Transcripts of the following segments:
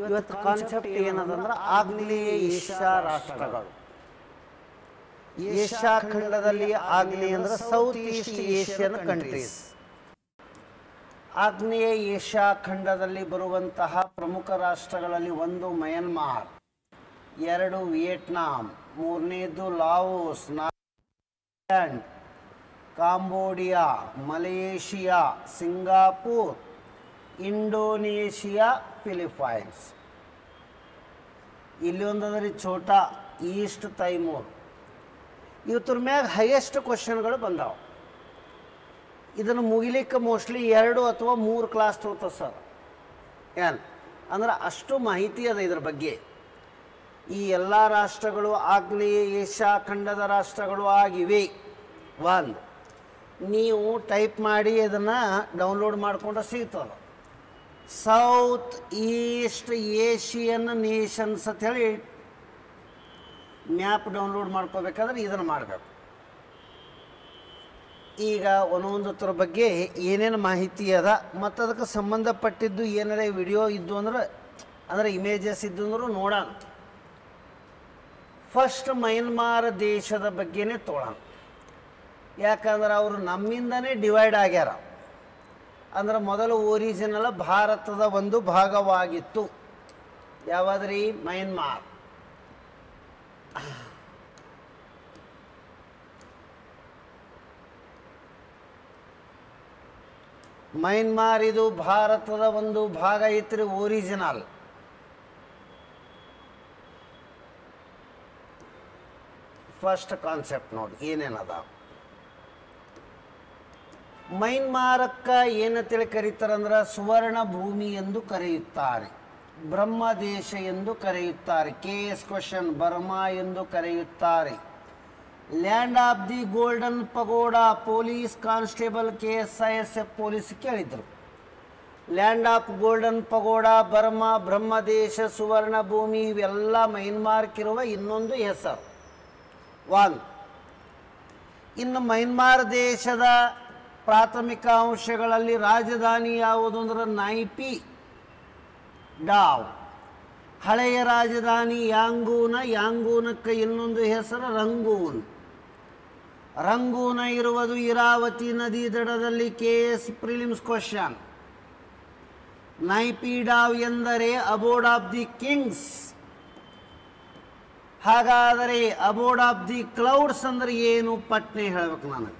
ಇವತ್ತು ಕಾನ್ಸೆಪ್ಟ್ ಏನದಂದ್ರೆ ಆಗ್ನೇಯ ಏಷ್ಯಾ ರಾಷ್ಟ್ರಗಳು. ಏಷ್ಯಾ ಖಂಡದಲ್ಲಿ ಆಗ್ನೇಯ ಅಂದ್ರೆ ಸೌತ್ ಈಸ್ಟ್ ಏಷ್ಯನ್ ಕಂಟ್ರೀಸ್. ಆಗ್ನೇಯ ಏಷ್ಯಾ ಖಂಡದಲ್ಲಿ ಬರುವಂತಹ ಪ್ರಮುಖ ರಾಷ್ಟ್ರಗಳಲ್ಲಿ ಒಂದು ಮಯನ್ಮಾರ್, ಎರಡು ವಿಯೆಟ್ನಾಂ, ಮೂರನೇದು Laos, Nagaland, Cambodia, Malaysia, Singapore, Indonesia, Philippines. ಇಲ್ಲಿ ಒಂದದ್ರಿ ಛೋಟಾ ಈಸ್ಟ್ ತೈಮೂರ್. ಇವತ್ತರ ಮ್ಯಾಗ ಹೈಯೆಸ್ಟ್ ಕ್ವಶನ್ಗಳು ಬಂದಾವ. ಇದನ್ನು ಮುಗಿಲಿಕ್ಕೆ ಮೋಸ್ಟ್ಲಿ 2 ಅಥವಾ 3 ಕ್ಲಾಸ್ ತೋರ್ತದೆ ಸರ್. ಏನು ಅಂದ್ರೆ ಅಷ್ಟು ಮಾಹಿತಿ ಅದ ಇದ್ರ ಬಗ್ಗೆ. ಈ ಎಲ್ಲ ರಾಷ್ಟ್ರಗಳು ಆಗ್ನೇಯ ಏಷ್ಯಾ ಖಂಡದ ರಾಷ್ಟ್ರಗಳು ಆಗಿವೆ. ಒಂದು ನೀವು ಟೈಪ್ ಮಾಡಿ ಅದನ್ನು ಡೌನ್ಲೋಡ್ ಮಾಡಿಕೊಂಡ್ರೆ ಸಿಗ್ತದೆ. ಸೌತ್ ಈಸ್ಟ್ ಏಷಿಯನ್ ನೇಷನ್ಸ್ ಅಂತ ಹೇಳಿ ಮ್ಯಾಪ್ ಡೌನ್ಲೋಡ್ ಮಾಡ್ಕೋಬೇಕಾದ್ರೆ ಇದನ್ನು ಮಾಡಬೇಕು. ಈಗ ಒಂದೊಂದರ ಬಗ್ಗೆ ಏನೇನು ಮಾಹಿತಿ ಅದ ಮತ್ತು ಅದಕ್ಕೆ ಸಂಬಂಧಪಟ್ಟಿದ್ದು ಏನಾರೇ ವಿಡಿಯೋ ಇದ್ದು ಅಂದ್ರೆ ಇಮೇಜಸ್ ಇದ್ದು ಅಂದರೂ ನೋಡೋಣ. ಫಸ್ಟ್ ಮಯನ್ಮಾರ್ ದೇಶದ ಬಗ್ಗೆನೇ ತೋಳೋಣ. ಯಾಕಂದ್ರೆ ಅವರು ನಮ್ಮಿಂದನೇ ಡಿವೈಡ್ ಆಗ್ಯಾರ. ಅಂದ್ರೆ ಮೊದಲು ಒರಿಜಿನಲ್ ಭಾರತದ ಒಂದು ಭಾಗವಾಗಿತ್ತು. ಯಾವಾದ್ರಿ? ಮಯನ್ಮಾರ್. ಮಯನ್ಮಾರ್ ಇದು ಭಾರತದ ಒಂದು ಭಾಗ ಇತ್ತು, ಒರಿಜಿನಲ್. ಫಸ್ಟ್ ಕಾನ್ಸೆಪ್ಟ್ ನೋಡಿ ಏನೇನದ. ಮಯನ್ಮಾರಕ್ಕೆ ಏನಂತೇಳಿ ಕರೀತಾರಂದ್ರೆ ಸುವರ್ಣ ಭೂಮಿ ಎಂದು ಕರೆಯುತ್ತಾರೆ, ಬ್ರಹ್ಮ ದೇಶ ಎಂದು ಕರೆಯುತ್ತಾರೆ, KS ಕ್ವಶನ್ ಬರ್ಮಾ ಎಂದು ಕರೆಯುತ್ತಾರೆ, land of the golden pagoda, police constable KSISF police ಕೇಳಿದ್ರು. Land of golden pagoda, Burma, Brahmadesha, Suvarna Bhumi ಇವೆಲ್ಲ ಮಯನ್ಮಾರ್ಕಿರುವ ಇನ್ನೊಂದು ಹೆಸರು. ಒಂದು ಇನ್ನು ಮಯನ್ಮಾರ್ ದೇಶದ ಪ್ರಾಥಮಿಕ ಅಂಶಗಳಲ್ಲಿ ರಾಜಧಾನಿ ಯಾವುದು ಅಂದ್ರೆ ನೈಪಿ ಡಾವ್. ಹಳೆಯ ರಾಜಧಾನಿ ಯಾಂಗೂನ, ಯಾಂಗೂನಕ್ಕೆ ಇನ್ನೊಂದು ಹೆಸರು ರಂಗೂನ್. ರಂಗೂನ ಇರುವುದು ಇರಾವತಿ ನದಿ ದಡದಲ್ಲಿ. KS prelims question. Naypyidaw ಎಂದರೆ ಅಬೋರ್ಡ್ ಆಫ್ ದಿ ಕಿಂಗ್ಸ್. ಹಾಗಾದರೆ ಅಬೋರ್ಡ್ ಆಫ್ ದಿ ಕ್ಲೌಡ್ಸ್ ಅಂದ್ರೆ ಏನು ಪಟ್ನೆ ಹೇಳ್ಬೇಕು ನನಗೆ.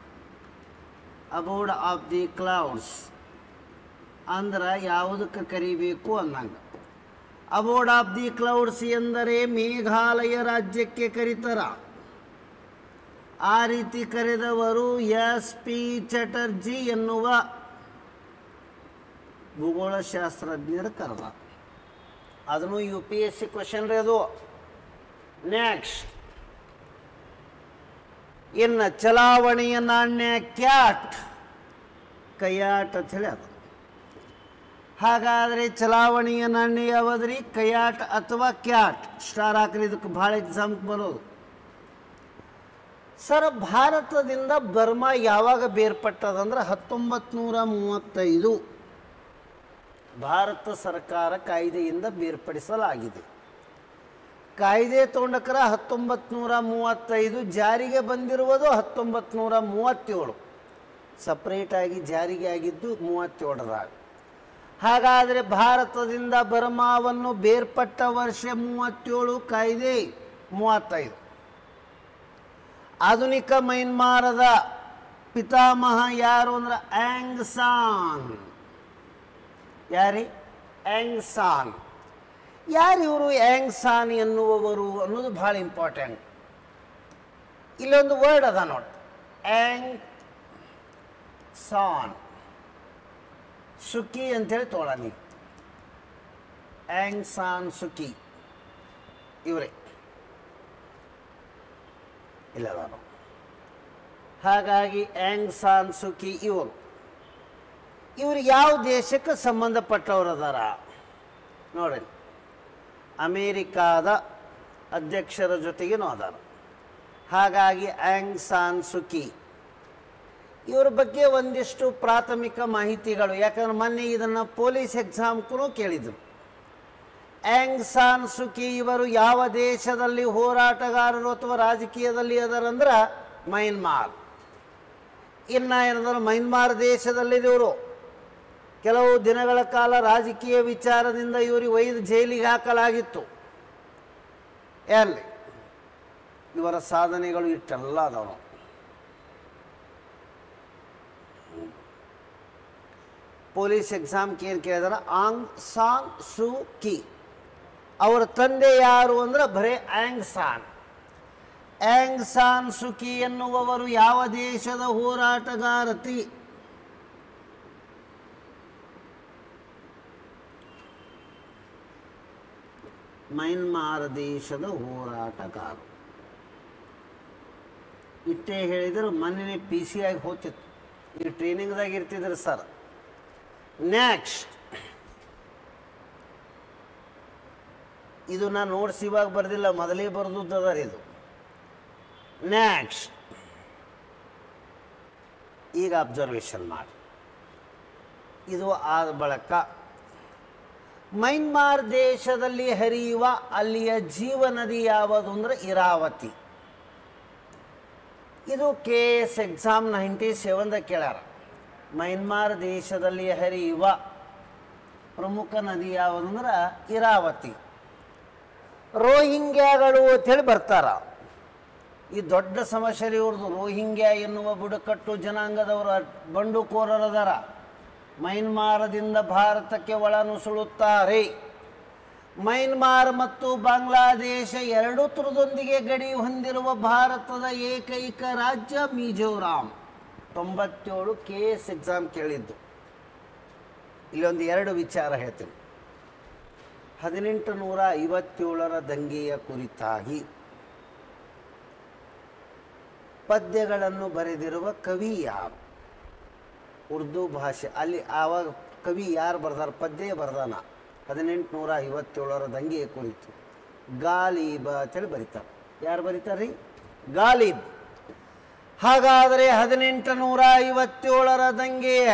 ಅಬೋರ್ಡ್ ಆಫ್ ದಿ ಕ್ಲೌಡ್ಸ್ ಅಂದ್ರೆ ಯಾವುದಕ್ಕೆ ಕರಿಬೇಕು ಅನ್ನಂಗೆ. ಅಬೋರ್ಡ್ ಆಫ್ ದಿ ಕ್ಲೌಡ್ಸ್ ಎಂದರೆ ಮೇಘಾಲಯ ರಾಜ್ಯಕ್ಕೆ ಕರೀತಾರ. ಆ ರೀತಿ ಕರೆದವರು SP ಚಟರ್ಜಿ ಎನ್ನುವ ಭೂಗೋಳಶಾಸ್ತ್ರಜ್ಞರು ಕರೆದ. ಅದನ್ನು UPSC ಕ್ವಶನ್ ರೀ ಅದು. ನೆಕ್ಸ್ಟ್ ಇನ್ನು ಚಲಾವಣೆಯ ನಾಣ್ಯ ಕ್ಯಾಟ್, ಕಯಾಟ್ ಅಂತ ಹೇಳಿ ಅದು. ಹಾಗಾದರೆ ಚಲಾವಣೆಯ ನಾಣ್ಯ ಯಾವದ್ರಿ? ಕಯಾಟ್ ಅಥವಾ ಕ್ಯಾಟ್. ಸ್ಟಾರ್ ಹಾಕ್ರಿ, ಇದಕ್ಕೆ ಭಾಳ ಎಕ್ಸಾಮ್ ಬರೋದು. ಸರ್, ಭಾರತದಿಂದ ಬರ್ಮಾ ಯಾವಾಗ ಬೇರ್ಪಟ್ಟದಂದ್ರೆ 1935 ಭಾರತ ಸರ್ಕಾರ ಕಾಯ್ದೆಯಿಂದ ಬೇರ್ಪಡಿಸಲಾಗಿದೆ. ಕಾಯ್ದೆ ತೊಗೊಂಡಕ್ರ 1935, ಜಾರಿಗೆ ಬಂದಿರುವುದು 1937. ಸಪ್ರೇಟಾಗಿ ಜಾರಿಗೆ ಆಗಿದ್ದು 37ದಾಗ. ಹಾಗಾದರೆ ಭಾರತದಿಂದ ಬರ್ಮಾವನ್ನು ಬೇರ್ಪಟ್ಟ ವರ್ಷ 37, ಕಾಯ್ದೆ 35. ಆಧುನಿಕ ಮಯನ್ಮಾರದ ಪಿತಾಮಹ ಯಾರು ಅಂದ್ರೆ ಆಂಗ್ ಸಾನ್. ಯಾರಿ? Aung San. ಯಾರು ಇವರು ಆಂಗ್ ಸಾನ್ ಎನ್ನುವವರು ಅನ್ನೋದು ಭಾಳ ಇಂಪಾರ್ಟೆಂಟ್. ಇಲ್ಲೊಂದು ವರ್ಡ್ ಅದ ನೋಡಿ, ಆಂಗ್ ಸಾನ್. ಸುಕಿ ಅಂತೇಳಿ ತೋಳ ನೀವು. ಆಂಗ್ ಸಾನ್ ಸುಕಿ ಇವರೇ ಇಲ್ಲ ನಾನು. ಹಾಗಾಗಿ ಆಂಗ್ ಸಾನ್ ಸುಕಿ ಇವರು ಯಾವ ದೇಶಕ್ಕೆ ಸಂಬಂಧಪಟ್ಟವರು ಅದಾರ ನೋಡಿ. ಅಮೇರಿಕಾದ ಅಧ್ಯಕ್ಷರ ಜೊತೆಗೇನೂ ಅದಾರ. ಹಾಗಾಗಿ ಆಂಗ್ ಸಾನ್ ಸುಕಿ ಇವ್ರ ಬಗ್ಗೆ ಒಂದಿಷ್ಟು ಪ್ರಾಥಮಿಕ ಮಾಹಿತಿಗಳು. ಯಾಕಂದ್ರೆ ಮೊನ್ನೆ ಇದನ್ನು ಪೊಲೀಸ್ ಎಕ್ಸಾಮ್ಗೂ ಕೇಳಿದರು. ಆಂಗ್ ಸಾನ್ ಸುಕಿ ಇವರು ಯಾವ ದೇಶದಲ್ಲಿ ಹೋರಾಟಗಾರರು ಅಥವಾ ರಾಜಕೀಯದಲ್ಲಿ ಅದರಂದ್ರೆ ಮಯನ್ಮಾರ್. ಇನ್ನು ಏನಂದ್ರೆ ಮಯನ್ಮಾರ್ ದೇಶದಲ್ಲಿದ್ದವರು ಕೆಲವು ದಿನಗಳ ಕಾಲ ರಾಜಕೀಯ ವಿಚಾರದಿಂದ ಇವರಿಗೆ ಒಯ್ದು ಜೈಲಿಗೆ ಹಾಕಲಾಗಿತ್ತು. ಎಲ್ಲಿ ಇವರ ಸಾಧನೆಗಳು ಇಷ್ಟೆಲ್ಲ ಅದಾವ. ಪೊಲೀಸ್ ಎಕ್ಸಾಮ್ಗೆ ಏನು ಕೇಳಿದಾರೆ, ಆಂಗ್ ಸಾನ್ ಸೂ ಕಿ ಅವರ ತಂದೆ ಯಾರು ಅಂದ್ರೆ ಬರೇ ಆಂಗ್ ಸಾನ್. ಆಂಗ್ ಸಾನ್ ಸುಕಿ ಎನ್ನುವವರು ಯಾವ ದೇಶದ ಹೋರಾಟಗಾರತಿ? ಮಯನ್ಮಾರ್ ದೇಶದ ಹೋರಾಟಗಾರ. ಇಷ್ಟೇ ಹೇಳಿದ್ರು ಮೊನ್ನೆ ಪಿ ಸಿ ಆಗಿ ಹೋಗ್ತಿತ್ತು, ಈ ಟ್ರೈನಿಂಗ್ದಾಗ ಇರ್ತಿದ್ರು ಸರ್. ನೆಕ್ಸ್ಟ್ ಇದು ನಾನು ನೋಟ್ಸ್ ಇವಾಗ ಬರ್ದಿಲ್ಲ, ಮೊದಲೇ ಬರ್ದುದ್ದದ ಇದು. ನೆಕ್ಸ್ಟ್ ಈಗ ಅಬ್ಸರ್ವೇಷನ್ ಮಾಡಿ. ಇದು ಆದ ಬಳಿಕ ಮಯನ್ಮಾರ್ ದೇಶದಲ್ಲಿ ಹರಿಯುವ ಅಲ್ಲಿಯ ಜೀವ ನದಿ ಯಾವುದು ಅಂದರೆ ಇರಾವತಿ. ಇದು KS ಎಕ್ಸಾಮ್ 97ದ ಕೇಳ್ಯಾರ. ಮಯನ್ಮಾರ್ ದೇಶದಲ್ಲಿ ಹರಿಯುವ ಪ್ರಮುಖ ನದಿ ಯಾವುದು ಅಂದ್ರೆ ಇರಾವತಿ. ರೋಹಿಂಗ್ಯಾಗಳು ಅಂತೇಳಿ ಬರ್ತಾರ. ಈ ದೊಡ್ಡ ಸಮಸ್ಯೆ ಇವ್ರದ್ದು. ರೋಹಿಂಗ್ಯಾ ಎನ್ನುವ ಬುಡಕಟ್ಟು ಜನಾಂಗದವರು ಬಂಡುಕೋರರದಾರ. ಮಯನ್ಮಾರದಿಂದ ಭಾರತಕ್ಕೆ ಒಳನುಸುಳುತ್ತಾರೆ. ಮಯನ್ಮಾರ್ ಮತ್ತು ಬಾಂಗ್ಲಾದೇಶ ಎರಡೂ ತುರದೊಂದಿಗೆ ಗಡಿ ಹೊಂದಿರುವ ಭಾರತದ ಏಕೈಕ ರಾಜ್ಯ ಮಿಜೋರಾಂ. 97 KS ಎಕ್ಸಾಮ್ ಕೇಳಿದ್ದು. ಇಲ್ಲೊಂದು ಎರಡು ವಿಚಾರ ಹೇಳ್ತೀನಿ. 1857ರ ದಂಗೆಯ ಕುರಿತಾಗಿ ಪದ್ಯಗಳನ್ನು ಬರೆದಿರುವ ಕವಿ ಯಾರು? ಉರ್ದು ಭಾಷೆ. ಅಲ್ಲಿ ಆವಾಗ ಕವಿ ಯಾರು ಬರ್ದಾರ? ಪದ್ಯ ಬರ್ದಾನ. 1857ರ ದಂಗೆಯ ಕುರಿತು ಗಾಲಿಬ ಅಂತೇಳಿ ಬರೀತಾರೆ. ಯಾರು ಬರೀತಾರ್ರಿ? ಗಾಲಿಬ್. ಹಾಗಾದರೆ 1857ರ ದಂಗೆಯ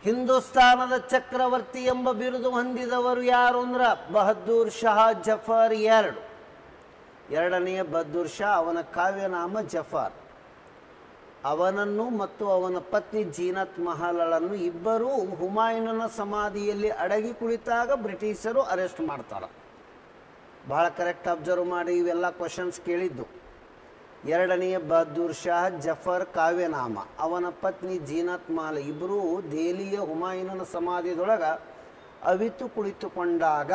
ಹಿಂದೂಸ್ತಾನದ ಚಕ್ರವರ್ತಿ ಎಂಬ ಬಿರುದು ಹೊಂದಿದವರು ಯಾರು ಅಂದ್ರೆ ಬಹದ್ದೂರ್ ಶಾ ಜಫರ್ ಎರಡನೆಯ ಬಹದ್ದೂರ್ ಶಾ. ಅವನ ಕಾವ್ಯನಾಮ ಜಫರ್. ಅವನನ್ನು ಮತ್ತು ಅವನ ಪತ್ನಿ ಜೀನತ್ ಮಹಲಳನ್ನು ಇಬ್ಬರೂ ಹುಮಾಯೂನನ ಸಮಾಧಿಯಲ್ಲಿ ಅಡಗಿ ಕುಳಿತಾಗ ಬ್ರಿಟಿಷರು ಅರೆಸ್ಟ್ ಮಾಡ್ತಾರೆ. ಭಾಳ ಕರೆಕ್ಟ್ ಅಬ್ಸರ್ವ್ ಮಾಡಿ, ಇವೆಲ್ಲ ಕ್ವಶನ್ಸ್ ಕೇಳಿದ್ದು. ಎರಡನೆಯ ಬಹದ್ದೂರ್ ಶಾ ಜಫರ್ ಕಾವ್ಯನಾಮ, ಅವನ ಪತ್ನಿ ಜೀನತ್ ಮಹಲ್ ಇಬ್ಬರೂ ದೆಹಲಿಯ ಹುಮಾಯೂನನ ಸಮಾಧಿಯೊಳಗೆ ಅವಿತು ಕುಳಿತುಕೊಂಡಾಗ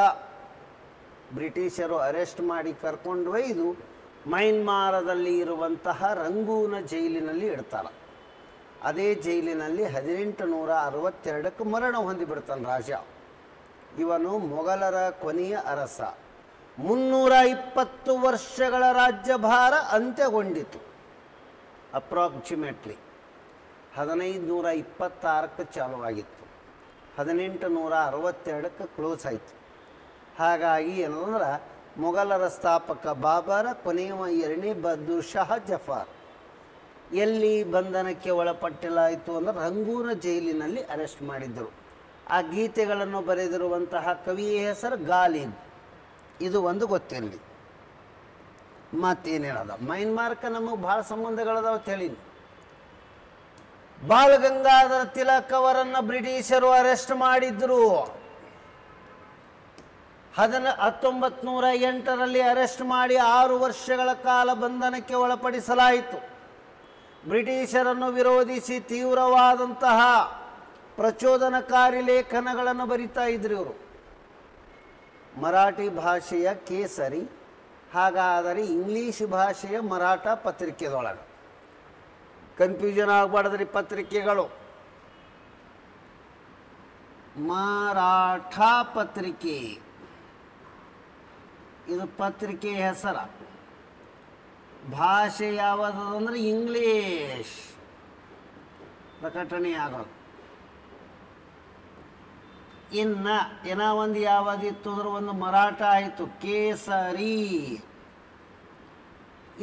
ಬ್ರಿಟಿಷರು ಅರೆಸ್ಟ್ ಮಾಡಿ ಕರ್ಕೊಂಡು ಒಯ್ದು ಮಯನ್ಮಾರದಲ್ಲಿ ಇರುವಂತಹ ರಂಗೂನ ಜೈಲಿನಲ್ಲಿ ಇಡ್ತಾರೆ. ಅದೇ ಜೈಲಿನಲ್ಲಿ 1862ಕ್ಕೆ ಮರಣ ಹೊಂದಿಬಿಡ್ತಾನೆ ರಾಜ. ಇವನು ಮೊಘಲರ ಕೊನೆಯ ಅರಸ. 320 ವರ್ಷಗಳ ರಾಜ್ಯಭಾರ ಅಂತ್ಯಗೊಂಡಿತು. ಅಪ್ರಾಕ್ಸಿಮೇಟ್ಲಿ 1526ಕ್ಕೆ ಚಾಲುವಾಗಿತ್ತು, 1862ಕ್ಕೆ ಕ್ಲೋಸ್ ಆಯಿತು. ಹಾಗಾಗಿ ಏನಂದ್ರೆ ಮೊಘಲರ ಸ್ಥಾಪಕ ಬಾಬರ, ಕೊನೆಯ ಎರಡನೇ ಬಹದ್ದೂರ್ ಶಾ ಜಫರ್ ಎಲ್ಲಿ ಬಂಧನಕ್ಕೆ ಒಳಪಟ್ಟಿಲಾಯಿತು ಅಂದ್ರೆ ರಂಗೂನ ಜೈಲಿನಲ್ಲಿ ಅರೆಸ್ಟ್ ಮಾಡಿದ್ದರು. ಆ ಗೀತೆಗಳನ್ನು ಬರೆದಿರುವಂತಹ ಕವಿಯ ಹೆಸರು ಗಾಲಿಬ್. ಇದು ಒಂದು ಗೊತ್ತಿರಲಿ. ಮತ್ತೇನು ಹೇಳೋದ, ಮಯನ್ಮಾರ್ಕ ನಮಗೆ ಭಾಳ ಸಂಬಂಧಗಳದಾವ ತಿಳಿನಿ. ಬಾಲ್ ಗಂಗಾಧರ ತಿಲಕ್ ಅವರನ್ನು ಬ್ರಿಟಿಷರು ಅರೆಸ್ಟ್ ಮಾಡಿದ್ರು. 1908ರಲ್ಲಿ ಅರೆಸ್ಟ್ ಮಾಡಿ 6 ವರ್ಷಗಳ ಕಾಲ ಬಂಧನಕ್ಕೆ ಒಳಪಡಿಸಲಾಯಿತು. ಬ್ರಿಟಿಷರನ್ನು ವಿರೋಧಿಸಿ ತೀವ್ರವಾದಂತಹ ಪ್ರಚೋದನಕಾರಿ ಲೇಖನಗಳನ್ನು ಬರಿತಾ ಇದ್ರು ಇವರು. ಮರಾಠಿ ಭಾಷೆಯ ಕೇಸರಿ, ಹಾಗಾದರೆ ಇಂಗ್ಲೀಷ್ ಭಾಷೆಯ ಮರಾಠ ಪತ್ರಿಕೆದೊಳಗೆ. ಕನ್ಫ್ಯೂಷನ್ ಆಗಬಾರ್ದ್ರಿ ಪತ್ರಿಕೆಗಳು. ಮರಾಠ ಪತ್ರಿಕೆ ಇದು ಪತ್ರಿಕೆ ಹೆಸರ. ಭಾಷೆ ಯಾವುದಂದ್ರೆ ಇಂಗ್ಲೀಷ್ ಪ್ರಕಟಣೆ ಆಗೋದು. ಇನ್ನ ಒಂದು ಯಾವುದಿತ್ತು ಅಂದ್ರೆ ಒಂದು ಮರಾಠ ಆಯಿತು, ಕೇಸರಿ.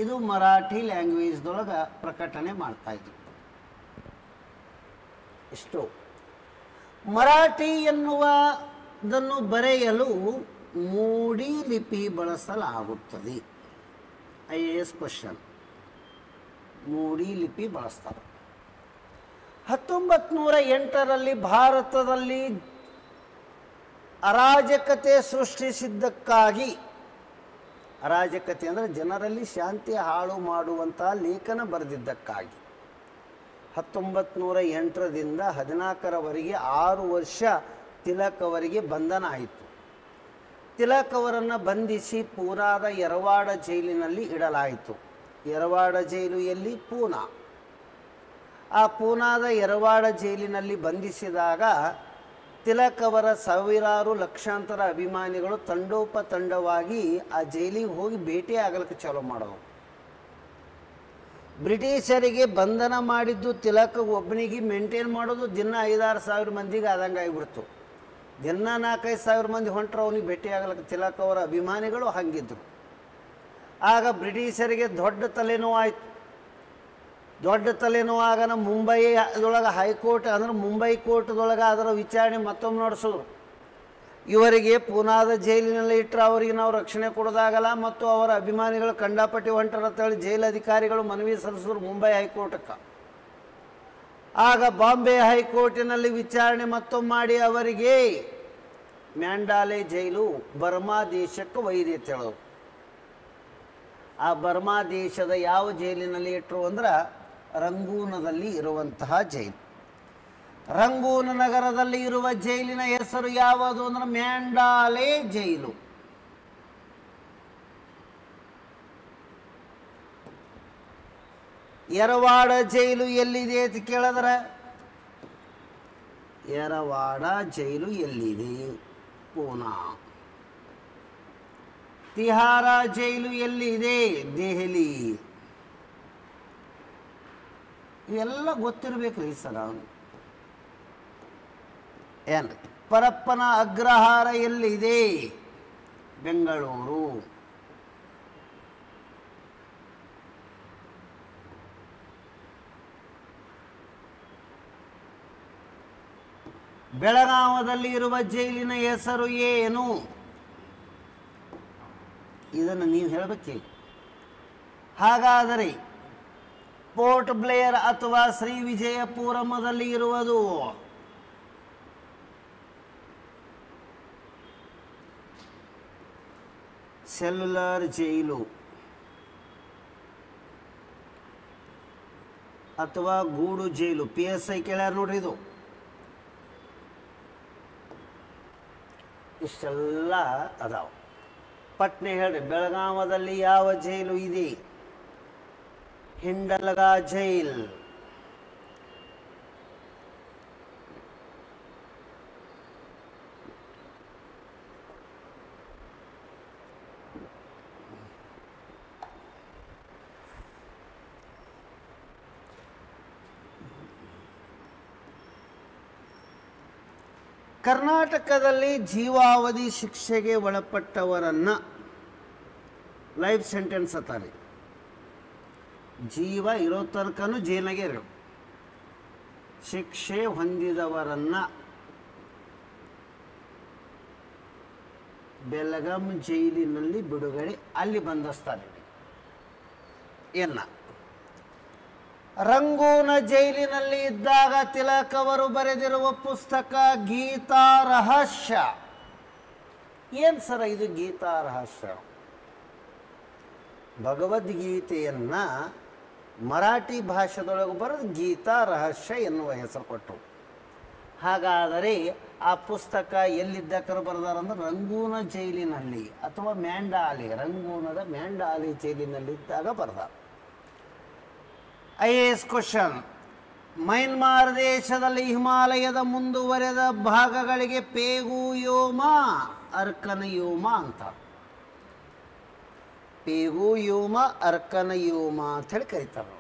ಇದು ಮರಾಠಿ ಲ್ಯಾಂಗ್ವೇಜ್ದೊಳಗೆ ಪ್ರಕಟಣೆ ಮಾಡ್ತಾ ಇದ್ವಿ. ಇಷ್ಟು ಮರಾಠಿ ಎನ್ನುವುದನ್ನು ಬರೆಯಲು ಮೂಡಿ ಲಿಪಿ ಬಳಸಲಾಗುತ್ತದೆ. IAS question. ಮೂಡಿ ಲಿಪಿ ಬಳಸ್ತಾರೆ. 1908ರಲ್ಲಿ ಭಾರತದಲ್ಲಿ ಅರಾಜಕತೆ ಸೃಷ್ಟಿಸಿದ್ದಕ್ಕಾಗಿ, ಅರಾಜಕತೆ ಅಂದರೆ ಜನರಲ್ಲಿ ಶಾಂತಿ ಹಾಳು ಮಾಡುವಂತಹ ಲೇಖನ ಬರೆದಿದ್ದಕ್ಕಾಗಿ 1908ರಿಂದ 14ರವರೆಗೆ 6 ವರ್ಷ ತಿಲಕ್ ಅವರಿಗೆ ಬಂಧನ ಆಯಿತು. ತಿಲಕ್ ಅವರನ್ನು ಬಂಧಿಸಿ ಪೂನಾದ ಯರವಾಡ ಜೈಲಿನಲ್ಲಿ ಇಡಲಾಯಿತು. ಯರವಾಡ ಜೈಲು ಎಲ್ಲಿ? ಪೂನಾ. ಆ ಪೂನಾದ ಯರವಾಡ ಜೈಲಿನಲ್ಲಿ ಬಂಧಿಸಿದಾಗ ತಿಲಕ್ ಅವರ ಸಾವಿರಾರು ಲಕ್ಷಾಂತರ ಅಭಿಮಾನಿಗಳು ತಂಡೋಪತಂಡವಾಗಿ ಆ ಜೈಲಿಗೆ ಹೋಗಿ ಭೇಟಿಯಾಗಲಿಕ್ಕೆ ಚಾಲೂ ಮಾಡೋದು. ಬ್ರಿಟಿಷರಿಗೆ ಬಂಧನ ಮಾಡಿದ್ದು ತಿಲಕ್ ಒಬ್ಬನಿಗೆ ಮೇಂಟೈನ್ ಮಾಡೋದು ದಿನ 5-6 ಸಾವಿರ ಮಂದಿಗೆ ಆದಂಗೆ ಆಗಿಬಿಡ್ತು. ದಿನ 4-5 ಸಾವಿರ ಮಂದಿ ಹೊಂಟ್ರು ಅವನಿಗೆ ಭೇಟಿಯಾಗಲಿಕ್ಕೆ. ತಿಲಕ್ ಅವರ ಅಭಿಮಾನಿಗಳು ಹಂಗಿದ್ರು. ಆಗ ಬ್ರಿಟಿಷರಿಗೆ ದೊಡ್ಡ ತಲೆನೋವಾಯಿತು. ದೊಡ್ಡ ತಲೆನೋವಾಗನ ಮುಂಬೈದೊಳಗೆ ಹೈಕೋರ್ಟ್ ಅಂದ್ರೆ ಮುಂಬೈ ಕೋರ್ಟ್ದೊಳಗೆ ಅದರ ವಿಚಾರಣೆ ಮತ್ತೊಮ್ಮೆ ನಡೆಸೋದು. ಇವರಿಗೆ ಪೂನಾದ ಜೈಲಿನಲ್ಲಿ ಇಟ್ಟರೆ ಅವರಿಗೆ ನಾವು ರಕ್ಷಣೆ ಕೊಡೋದಾಗಲ್ಲ ಮತ್ತು ಅವರ ಅಭಿಮಾನಿಗಳು ಕಂಡಾಪಟ್ಟಿ ಹೊಂಟರಂತೇಳಿ ಜೈಲು ಅಧಿಕಾರಿಗಳು ಮನವಿ ಸಲ್ಲಿಸಿದ್ರು ಮುಂಬೈ ಹೈಕೋರ್ಟ್ಗೆ. ಆಗ ಬಾಂಬೆ ಹೈಕೋರ್ಟಿನಲ್ಲಿ ವಿಚಾರಣೆ ಮತ್ತೊಮ್ಮೆ ಮಾಡಿ ಅವರಿಗೆ ಮ್ಯಾಂಡಾಲೆ ಜೈಲು ಬರ್ಮಾ ದೇಶಕ್ಕೆ ಒಯ್ದು ಅಂತ ಹೇಳೋದು. ಆ ಬರ್ಮಾ ದೇಶದ ಯಾವ ಜೈಲಿನಲ್ಲಿ ಇಟ್ಟರು ಅಂದ್ರೆ ರಂಗೂನದಲ್ಲಿ ಇರುವಂತಹ ಜೈಲು. ರಂಗೂನ್ ನಗರದಲ್ಲಿ ಇರುವ ಜೈಲಿನ ಹೆಸರು ಯಾವುದು ಅಂದ್ರೆ ಮ್ಯಾಂಡಾಲೆ ಜೈಲು. ಯರವಾಡ ಜೈಲು ಎಲ್ಲಿದೆ ಅಂತ ಕೇಳಿದ್ರೆ, ಯರವಾಡ ಜೈಲು ಎಲ್ಲಿದೆ? ಪೂನಾ. ತಿಹಾರ ಜೈಲು ಎಲ್ಲಿದೆ? ದೆಹಲಿ. ಇವೆಲ್ಲ ಗೊತ್ತಿರಬೇಕ್ರಿ ಸರ. ಏನು? ಪರಪ್ಪನ ಅಗ್ರಹಾರ ಎಲ್ಲಿದೆ? ಬೆಂಗಳೂರು. ಬೆಳಗಾವದಲ್ಲಿ ಇರುವ ಜೈಲಿನ ಹೆಸರು ಏನು? ಇದನ್ನು ನೀವು ಹೇಳಬೇಕೇ. ಹಾಗಾದರೆ ಪೋರ್ಟ್ ಬ್ಲೇಯರ್ ಅಥವಾ ಶ್ರೀ ವಿಜಯಪುರಮದಲ್ಲಿ ಇರುವುದು ಸೆಲ್ಯುಲರ್ ಜೈಲು ಅಥವಾ ಗೂಡು ಜೈಲು. PSI ಕೇಳ್ಯಾರ ನೋಡ್ರಿ. ಇದು ಇಷ್ಟೆಲ್ಲ ಅದಾವ. ಪಟ್ನೆ ಹೇಳ್ರಿ. ಬೆಳಗಾವದಲ್ಲಿ ಯಾವ ಜೈಲು ಇದೆ? ಹಿಂಡಲಗ ಜೈಲ್. ಕರ್ನಾಟಕದಲ್ಲಿ ಜೀವಾವಧಿ ಶಿಕ್ಷೆಗೆ ಒಳಪಟ್ಟವರನ್ನು ಲೈಫ್ ಸೆಂಟೆನ್ಸ್ ಅಂತಾರೆ. ಜೀವ ಇರೋ ತನಕನೂ ಜೈಲಿಗೆ ಇರೋ ಶಿಕ್ಷೆ ಹೊಂದಿದವರನ್ನು ಬೆಳಗಾಂ ಜೈಲಿನಲ್ಲಿ ಬಿಡುಗಡೆ, ಅಲ್ಲಿ ಬಂಧಿಸ್ತಾರೆ. ಎನ್ನ ರಂಗೂನ ಜೈಲಿನಲ್ಲಿ ಇದ್ದಾಗ ತಿಲಕ್ ಅವರು ಬರೆದಿರುವ ಪುಸ್ತಕ ಗೀತಾ ರಹಸ್ಯ. ಏನು ಸರ ಇದು ಗೀತಾ ರಹಸ್ಯ? ಭಗವದ್ಗೀತೆಯನ್ನ ಮರಾಠಿ ಭಾಷೆದೊಳಗೆ ಬರೆದು ಗೀತಾ ರಹಸ್ಯ ಎನ್ನುವ ಹೆಸರು ಕೊಟ್ಟರು. ಹಾಗಾದರೆ ಆ ಪುಸ್ತಕ ಎಲ್ಲಿದ್ದಕ್ಕರು ಬರೆದಾರಂದ್ರೆ ರಂಗೂನ ಜೈಲಿನಲ್ಲಿ ಅಥವಾ ಮ್ಯಾಂಡಾಲೆ, ರಂಗೂನದ ಮ್ಯಾಂಡಾಲೆ ಜೈಲಿನಲ್ಲಿದ್ದಾಗ ಬರೆದಾರ. IAS question. ಮಯನ್ಮಾರ್ ದೇಶದಲ್ಲಿ ಹಿಮಾಲಯದ ಮುಂದುವರೆದ ಭಾಗಗಳಿಗೆ ಪೇಗುಯೋಮ, ಅರ್ಕನಯೋಮ ಅಂತ. ಪೇಗುಯೋಮ, ಅರ್ಕನಯೋಮ ಅಂತ ಹೇಳಿ ಕರೀತಾರೆ.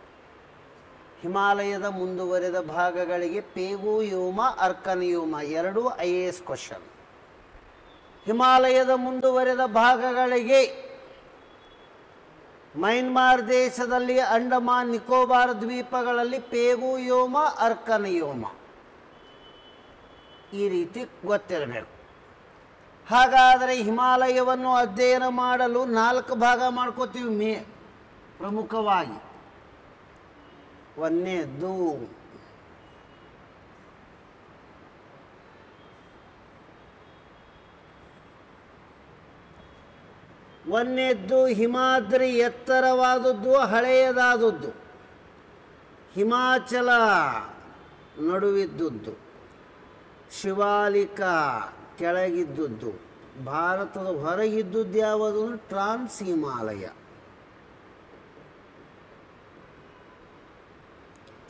ಹಿಮಾಲಯದ ಮುಂದುವರೆದ ಭಾಗಗಳಿಗೆ ಪೇಗುಯೋಮ, ಅರ್ಕನಯೋಮ ಎರಡೂ IAS ಕ್ವಶನ್. ಹಿಮಾಲಯದ ಮುಂದುವರೆದ ಭಾಗಗಳಿಗೆ ಮಯನ್ಮಾರ್ ದೇಶದಲ್ಲಿ ಅಂಡಮಾನ್ ನಿಕೋಬಾರ್ ದ್ವೀಪಗಳಲ್ಲಿ ಪೇಗುಯೋಮ, ಅರ್ಕನಯೋಮ. ಈ ರೀತಿ ಗೊತ್ತಿರಬೇಕು. ಹಾಗಾದರೆ ಹಿಮಾಲಯವನ್ನು ಅಧ್ಯಯನ ಮಾಡಲು 4 ಭಾಗ ಮಾಡ್ಕೋತೀವಿ ಪ್ರಮುಖವಾಗಿ. ಒಂದನೇದ್ದು ಹಿಮಾದ್ರಿ ಎತ್ತರವಾದದ್ದು, ಹಳೆಯದಾದದ್ದು. ಹಿಮಾಚಲ ನಡುವಿದ್ದದ್ದು, ಶಿವಾಲಿಕ ಕೆಳಗಿದ್ದದ್ದು. ಭಾರತದ ಹೊರಗಿದ್ದದ್ದು ಯಾವುದು? ಟ್ರಾನ್ಸ್ ಹಿಮಾಲಯ.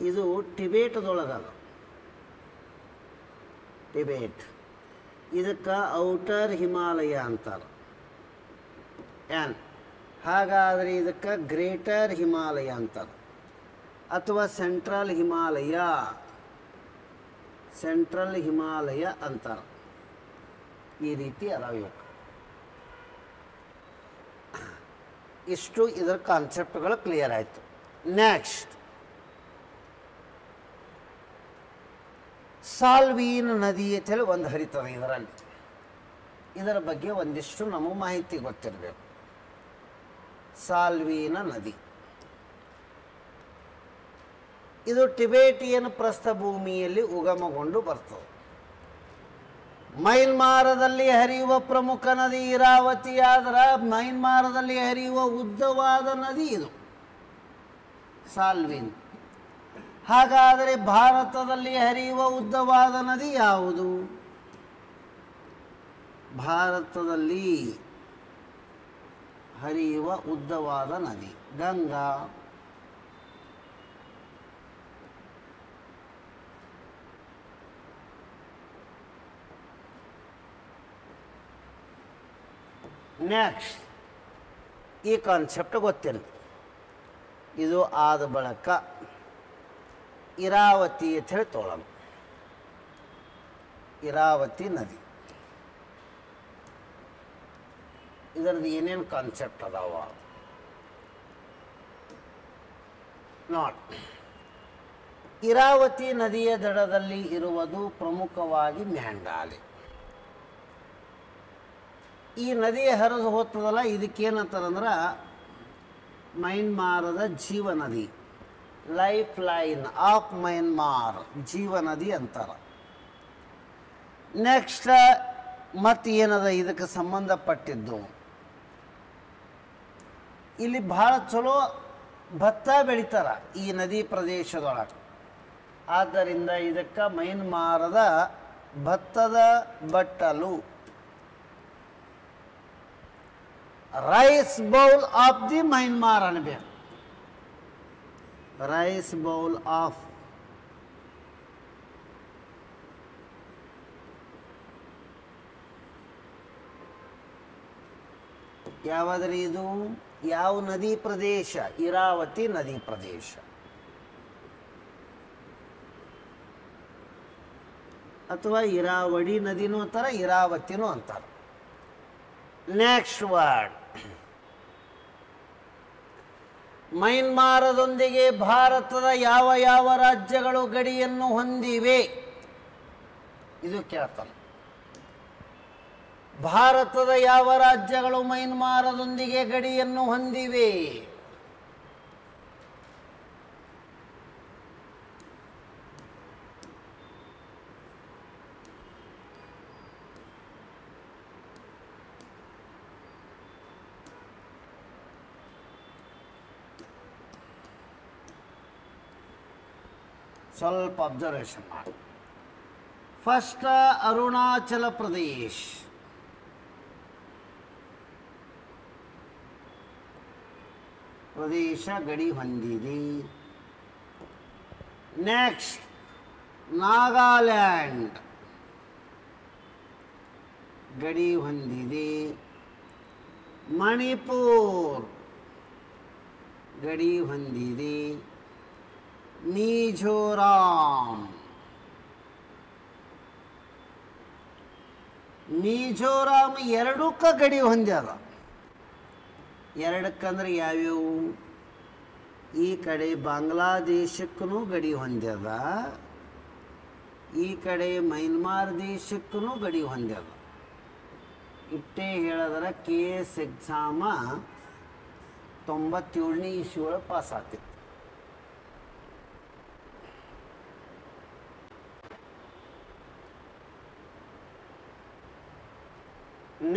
ಇದು ಟಿಬೇಟ್ದೊಳಗದ. ಟಿಬೇಟ್ ಇದಕ್ಕೆ ಔಟರ್ ಹಿಮಾಲಯ ಅಂತಾರೆ. ಹಾಗಾದರೆ ಇದಕ್ಕೆ ಗ್ರೇಟರ್ ಹಿಮಾಲಯ ಅಂತಾರೆ, ಅಥವಾ ಸೆಂಟ್ರಲ್ ಹಿಮಾಲಯ ಅಂತಾರೆ. ಈ ರೀತಿ ಅದಾವ. ಇಷ್ಟು ಇದರ ಕಾನ್ಸೆಪ್ಟ್ಗಳು ಕ್ಲಿಯರ್ ಆಯಿತು. ನೆಕ್ಸ್ಟ್, ಸಾಲ್ವೀನ್ ನದಿ ಅಂತೇಳಿ ಒಂದು ಹರಿತದೆ ಇದರಲ್ಲಿ. ಇದರ ಬಗ್ಗೆ ಒಂದಿಷ್ಟು ನಮಗೆ ಮಾಹಿತಿ ಗೊತ್ತಿರಬೇಕು. ಸಾಲ್ವೀನ ನದಿ ಇದು ಟಿಬೇಟಿಯನ್ ಪ್ರಸ್ಥಭೂಮಿಯಲ್ಲಿ ಉಗಮಗೊಂಡು ಬರ್ತದೆ. ಮೈನ್ಮಾರದಲ್ಲಿ ಹರಿಯುವ ಪ್ರಮುಖ ನದಿ ಇರಾವತಿ. ಆದ್ರೆ ಮೈನ್ಮಾರದಲ್ಲಿ ಹರಿಯುವ ಉದ್ದವಾದ ನದಿ ಇದು ಸಾಲ್ವೀನ್. ಹಾಗಾದರೆ ಭಾರತದಲ್ಲಿ ಹರಿಯುವ ಉದ್ದವಾದ ನದಿ ಯಾವುದು? ಭಾರತದಲ್ಲಿ ಹರಿಯುವ ಉದ್ದವಾದ ನದಿ ಗಂಗಾ. ನೆಕ್ಸ್ಟ್, ಈ ಕಾನ್ಸೆಪ್ಟ್ ಗೊತ್ತಿಲ್ಲ. ಇದು ಆದ ಬಳಿಕ ಇರಾವತಿ ಅಂತ ಹೇಳಿ ತೊಗೊಳ್ಳೋಣ. ಇರಾವತಿ ನದಿ ಇದರದ್ದು ಏನೇನು ಕಾನ್ಸೆಪ್ಟ್ ಅದಾವ ನೋಡಿ. ಇರಾವತಿ ನದಿಯ ದಡದಲ್ಲಿ ಇರುವುದು ಪ್ರಮುಖವಾಗಿ ಮ್ಯಾಂಡಾಲೆ. ಈ ನದಿ ಹರಿದು ಹೋಗ್ತದಲ್ಲ, ಇದಕ್ಕೇನಂತಾರಂದ್ರೆ ಮೈನ್ಮಾರದ ಜೀವನದಿ, ಲೈಫ್ ಲೈನ್ ಆಫ್ ಮೈನ್ಮಾರ್, ಜೀವನದಿ ಅಂತಾರೆ. ನೆಕ್ಸ್ಟ್ ಮತ್ತೇನದ ಇದಕ್ಕೆ ಸಂಬಂಧಪಟ್ಟಿದ್ದು, ಇಲ್ಲಿ ಭಾಳ ಚಲೋ ಭತ್ತ ಬೆಳಿತಾರ ಈ ನದಿ ಪ್ರದೇಶದೊಳಗೆ. ಆದ್ದರಿಂದ ಇದಕ್ಕೆ ಮೈನ್ಮಾರದ ಭತ್ತದ ಬಟ್ಟಲು, rice bowl of the Myanmar ಅನ್ಬೇಕು. ರೈಸ್ ಬೌಲ್ ಆಫ್ ಯಾವಾದ್ರಿ ಇದು? ಯಾವ ನದಿ ಪ್ರದೇಶ? ಇರಾವತಿ ನದಿ ಪ್ರದೇಶ. ಅಥವಾ ಇರಾವಡಿ ನದಿನೂ ಅಂತಾರೆ, ಇರಾವತಿನೂ ಅಂತಾರೆ. ನೆಕ್ಸ್ಟ್ ವರ್ಡ್, ಮೈನ್ಮಾರದೊಂದಿಗೆ ಭಾರತದ ಯಾವ ಯಾವ ರಾಜ್ಯಗಳು ಗಡಿಯನ್ನು ಹೊಂದಿವೆ? ಇದು ಕೇಳ್ತಾನೆ. ಭಾರತದ ಯಾವ ರಾಜ್ಯಗಳು ಮೈನ್ಮಾರದೊಂದಿಗೆ ಗಡಿಯನ್ನು ಹೊಂದಿವೆ? ಸ್ವಲ್ಪ ಅಬ್ಸರ್ವೇಷನ್ ಮಾಡಿ. ಫಸ್ಟ್, ಅರುಣಾಚಲ ಪ್ರದೇಶ್. ಪ್ರದೇಶ ಗಡಿ ಹೊಂದಿದೆ. ನೆಕ್ಸ್ಟ್, ನಾಗಾಲ್ಯಾಂಡ್ ಗಡಿ ಹೊಂದಿದೆ. ಮಣಿಪುರ್ ಗಡಿ ಹೊಂದಿದೆ. ಮಿಜೋರಾಂ ಎರಡಕ್ಕ ಗಡಿ ಹೊಂದ್ಯದ. ಎರಡಕ್ಕಂದ್ರೆ ಯಾವ್ಯಾವು? ಈ ಕಡೆ ಬಾಂಗ್ಲಾದೇಶಕ್ಕೂ ಗಡಿ ಹೊಂದ್ಯದ, ಈ ಕಡೆ ಮೈನ್ಮಾರ್ ದೇಶಕ್ಕೂ ಗಡಿ ಹೊಂದ್ಯದ. ಇಟ್ಟೇ ಹೇಳಿದ್ರೆ ಕೆ ಎಸ್ ಎಕ್ಸಾಮ 97ನೇ ಇಸ್ವಿ ಪಾಸ್ ಆಗ್ತಿತ್ತು.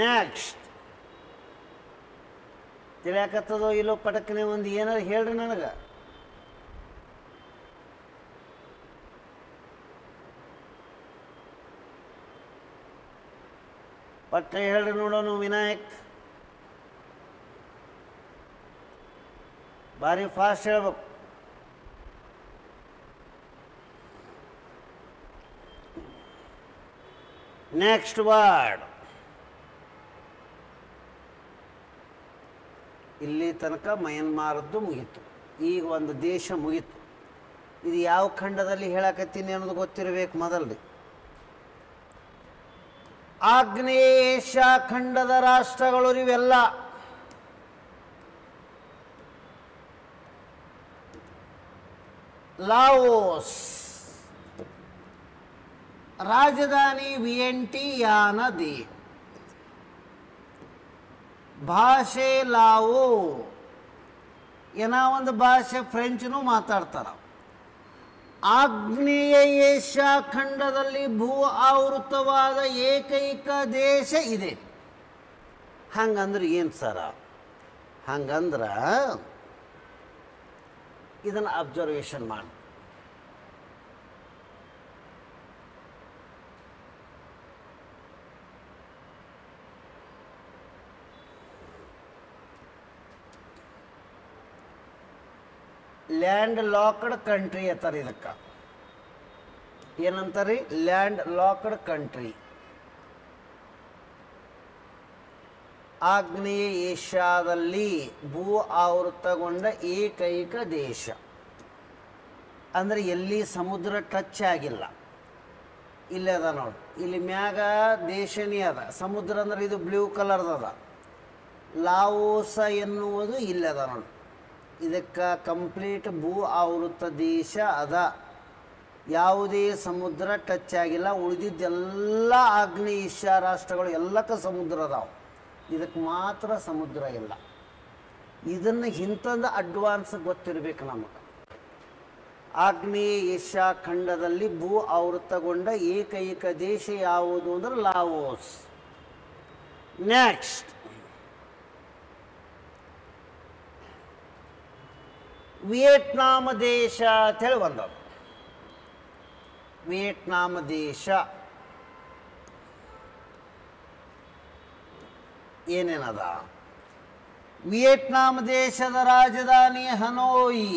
ನೆಕ್ಸ್ಟ್ ತಿಳಿಯಾಕತ್ತದೋ ಇಲ್ಲೋ ಪಟಕನೆ ಒಂದು ಏನಾರು ಹೇಳ್ರಿ ನನಗೆ. ಪಟ್ಟ ಹೇಳ್ರಿ ನೋಡೋಣ. ವಿನಾಯಕ್ ಭಾರಿ ಫಾಸ್ಟ್ ಹೇಳ್ಬೇಕು. Next word. ಇಲ್ಲಿ ತನಕ ಮಯನ್ಮಾರದ್ದು ಮುಗೀತು. ಈಗ ಒಂದು ದೇಶ ಮುಗೀತು. ಇದು ಯಾವ ಖಂಡದಲ್ಲಿ ಹೇಳಕತ್ತೀನಿ ಅನ್ನೋದು ಗೊತ್ತಿರಬೇಕು ಮೊದಲು. ಆಗ್ನೇಯ ಏಷ್ಯಾ ಖಂಡದ ರಾಷ್ಟ್ರಗಳು ಇವೆಲ್ಲ. ಲಾವೋಸ್, ರಾಜಧಾನಿ ವಿಯೆಂಟಿಯಾನದಿ, ಭಾಷೆ ಲಾವೋ, ಏನೋ ಒಂದು ಭಾಷೆ ಫ್ರೆಂಚ್ನು ಮಾತಾಡ್ತಾರ. ಆಗ್ನೇಯ ಏಷ್ಯಾ ಖಂಡದಲ್ಲಿ ಭೂ ಆವೃತವಾದ ಏಕೈಕ ದೇಶ ಇದೆ. ಹಂಗಂದ್ರೆ ಏನು ಸರ? ಹಂಗಂದ್ರೆ ಇದನ್ನು ಅಬ್ಸರ್ವೇಷನ್ ಮಾಡಿ. ಲ್ಯಾಂಡ್ ಲಾಕ್ಡ್ ಕಂಟ್ರಿ ಅಂತಾರೆ ಇದಕ್ಕೆ. ಏನಂತಾರೆ? Land locked country. ಆಗ್ನೇಯ ಏಷ್ಯಾದಲ್ಲಿ ಭೂ ಆವೃತಗೊಂಡ ಏಕೈಕ ದೇಶ ಅಂದರೆ ಎಲ್ಲಿ ಸಮುದ್ರ ಟಚ್ ಆಗಿಲ್ಲ. ಇಲ್ಲೇ ಅದ ನೋಡಿ, ಇಲ್ಲಿ ಮ್ಯಾಗ ದೇಶನೇ ಅದ. ಸಮುದ್ರ ಅಂದ್ರೆ ಇದು ಬ್ಲೂ ಕಲರ್ದದ. ಲಾವೋಸ ಎನ್ನುವುದು ಇಲ್ಲದ ನೋಡಿ. ಇದಕ್ಕೆ ಕಂಪ್ಲೀಟ್ ಭೂ ಆವೃತ ದೇಶ ಅದ. ಯಾವುದೇ ಸಮುದ್ರ ಟಚ್ ಆಗಿಲ್ಲ. ಉಳಿದಿದ್ದೆಲ್ಲ ಆಗ್ನೇಯ ಏಷ್ಯಾ ರಾಷ್ಟ್ರಗಳು ಎಲ್ಲಕ್ಕೆ ಸಮುದ್ರ ಅದಾವೆ. ಇದಕ್ಕೆ ಮಾತ್ರ ಸಮುದ್ರ ಇಲ್ಲ. ಇದನ್ನು ಇಂಥದ್ದು ಅಡ್ವಾನ್ಸ್ ಗೊತ್ತಿರಬೇಕು ನಮಗೆ. ಆಗ್ನೇಯ ಏಷ್ಯಾ ಖಂಡದಲ್ಲಿ ಭೂ ಆವೃತಗೊಂಡ ಏಕೈಕ ದೇಶ ಯಾವುದು ಅಂದ್ರೆ ಲಾವೋಸ್. ನೆಕ್ಸ್ಟ್ ವಿಯೆಟ್ನಾಂ ದೇಶ ಅಂತೇಳಿ ಬಂದದ್ದು. ವಿಯೆಟ್ನಾಂ ದೇಶ ಏನೇನದ? ವಿಯೆಟ್ನಾಂ ದೇಶದ ರಾಜಧಾನಿ ಹನೋಯಿ.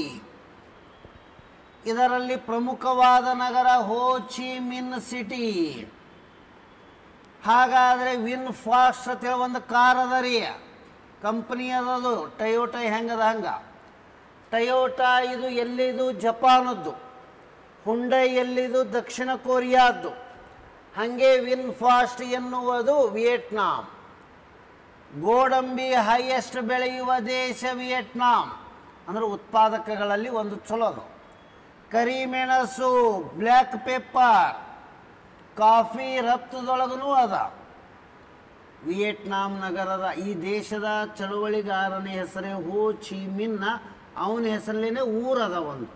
ಇದರಲ್ಲಿ ಪ್ರಮುಖವಾದ ನಗರ ಹೋ ಚಿ ಮಿನ್ ಸಿಟಿ. ಹಾಗಾದರೆ ವಿನ್ ಫಾಸ್ಟ್ ಅಂತೇಳಿ ಒಂದು ಕಾರ್ ಅದ ರೀ, ಕಂಪ್ನಿ ಅದದು. ಟೊಯೋಟಾ ಹೆಂಗದ ಹಂಗ. ಟೊಯೋಟಾ ಇದು ಎಲ್ಲಿದು? ಜಪಾನದ್ದು. ಹುಂಡೈ ಎಲ್ಲಿದು? ದಕ್ಷಿಣ ಕೊರಿಯಾದ್ದು. ಹಾಗೆ ವಿನ್ ಫಾಸ್ಟ್ ಎನ್ನುವುದು ವಿಯೆಟ್ನಾಂ. ಗೋಡಂಬಿ ಹೈಯೆಸ್ಟ್ ಬೆಳೆಯುವ ದೇಶ ವಿಯೆಟ್ನಾಂ, ಅಂದರೆ ಉತ್ಪಾದಕಗಳಲ್ಲಿ ಒಂದು ಚಲೋದು. ಕರಿಮೆಣಸು, ಬ್ಲ್ಯಾಕ್ ಪೆಪ್ಪರ್, ಕಾಫಿ ರಫ್ತುದೊಳಗೂ ಅದ. ವಿಯೆಟ್ನಾಂ ನಗರದ ಈ ದೇಶದ ಚಳುವಳಿಗಾರನ ಹೆಸರೇ ಹೋ ಚಿ ಮಿನ್. ಅವನ ಹೆಸರಲ್ಲೇ ಊರದ ಒಂದು.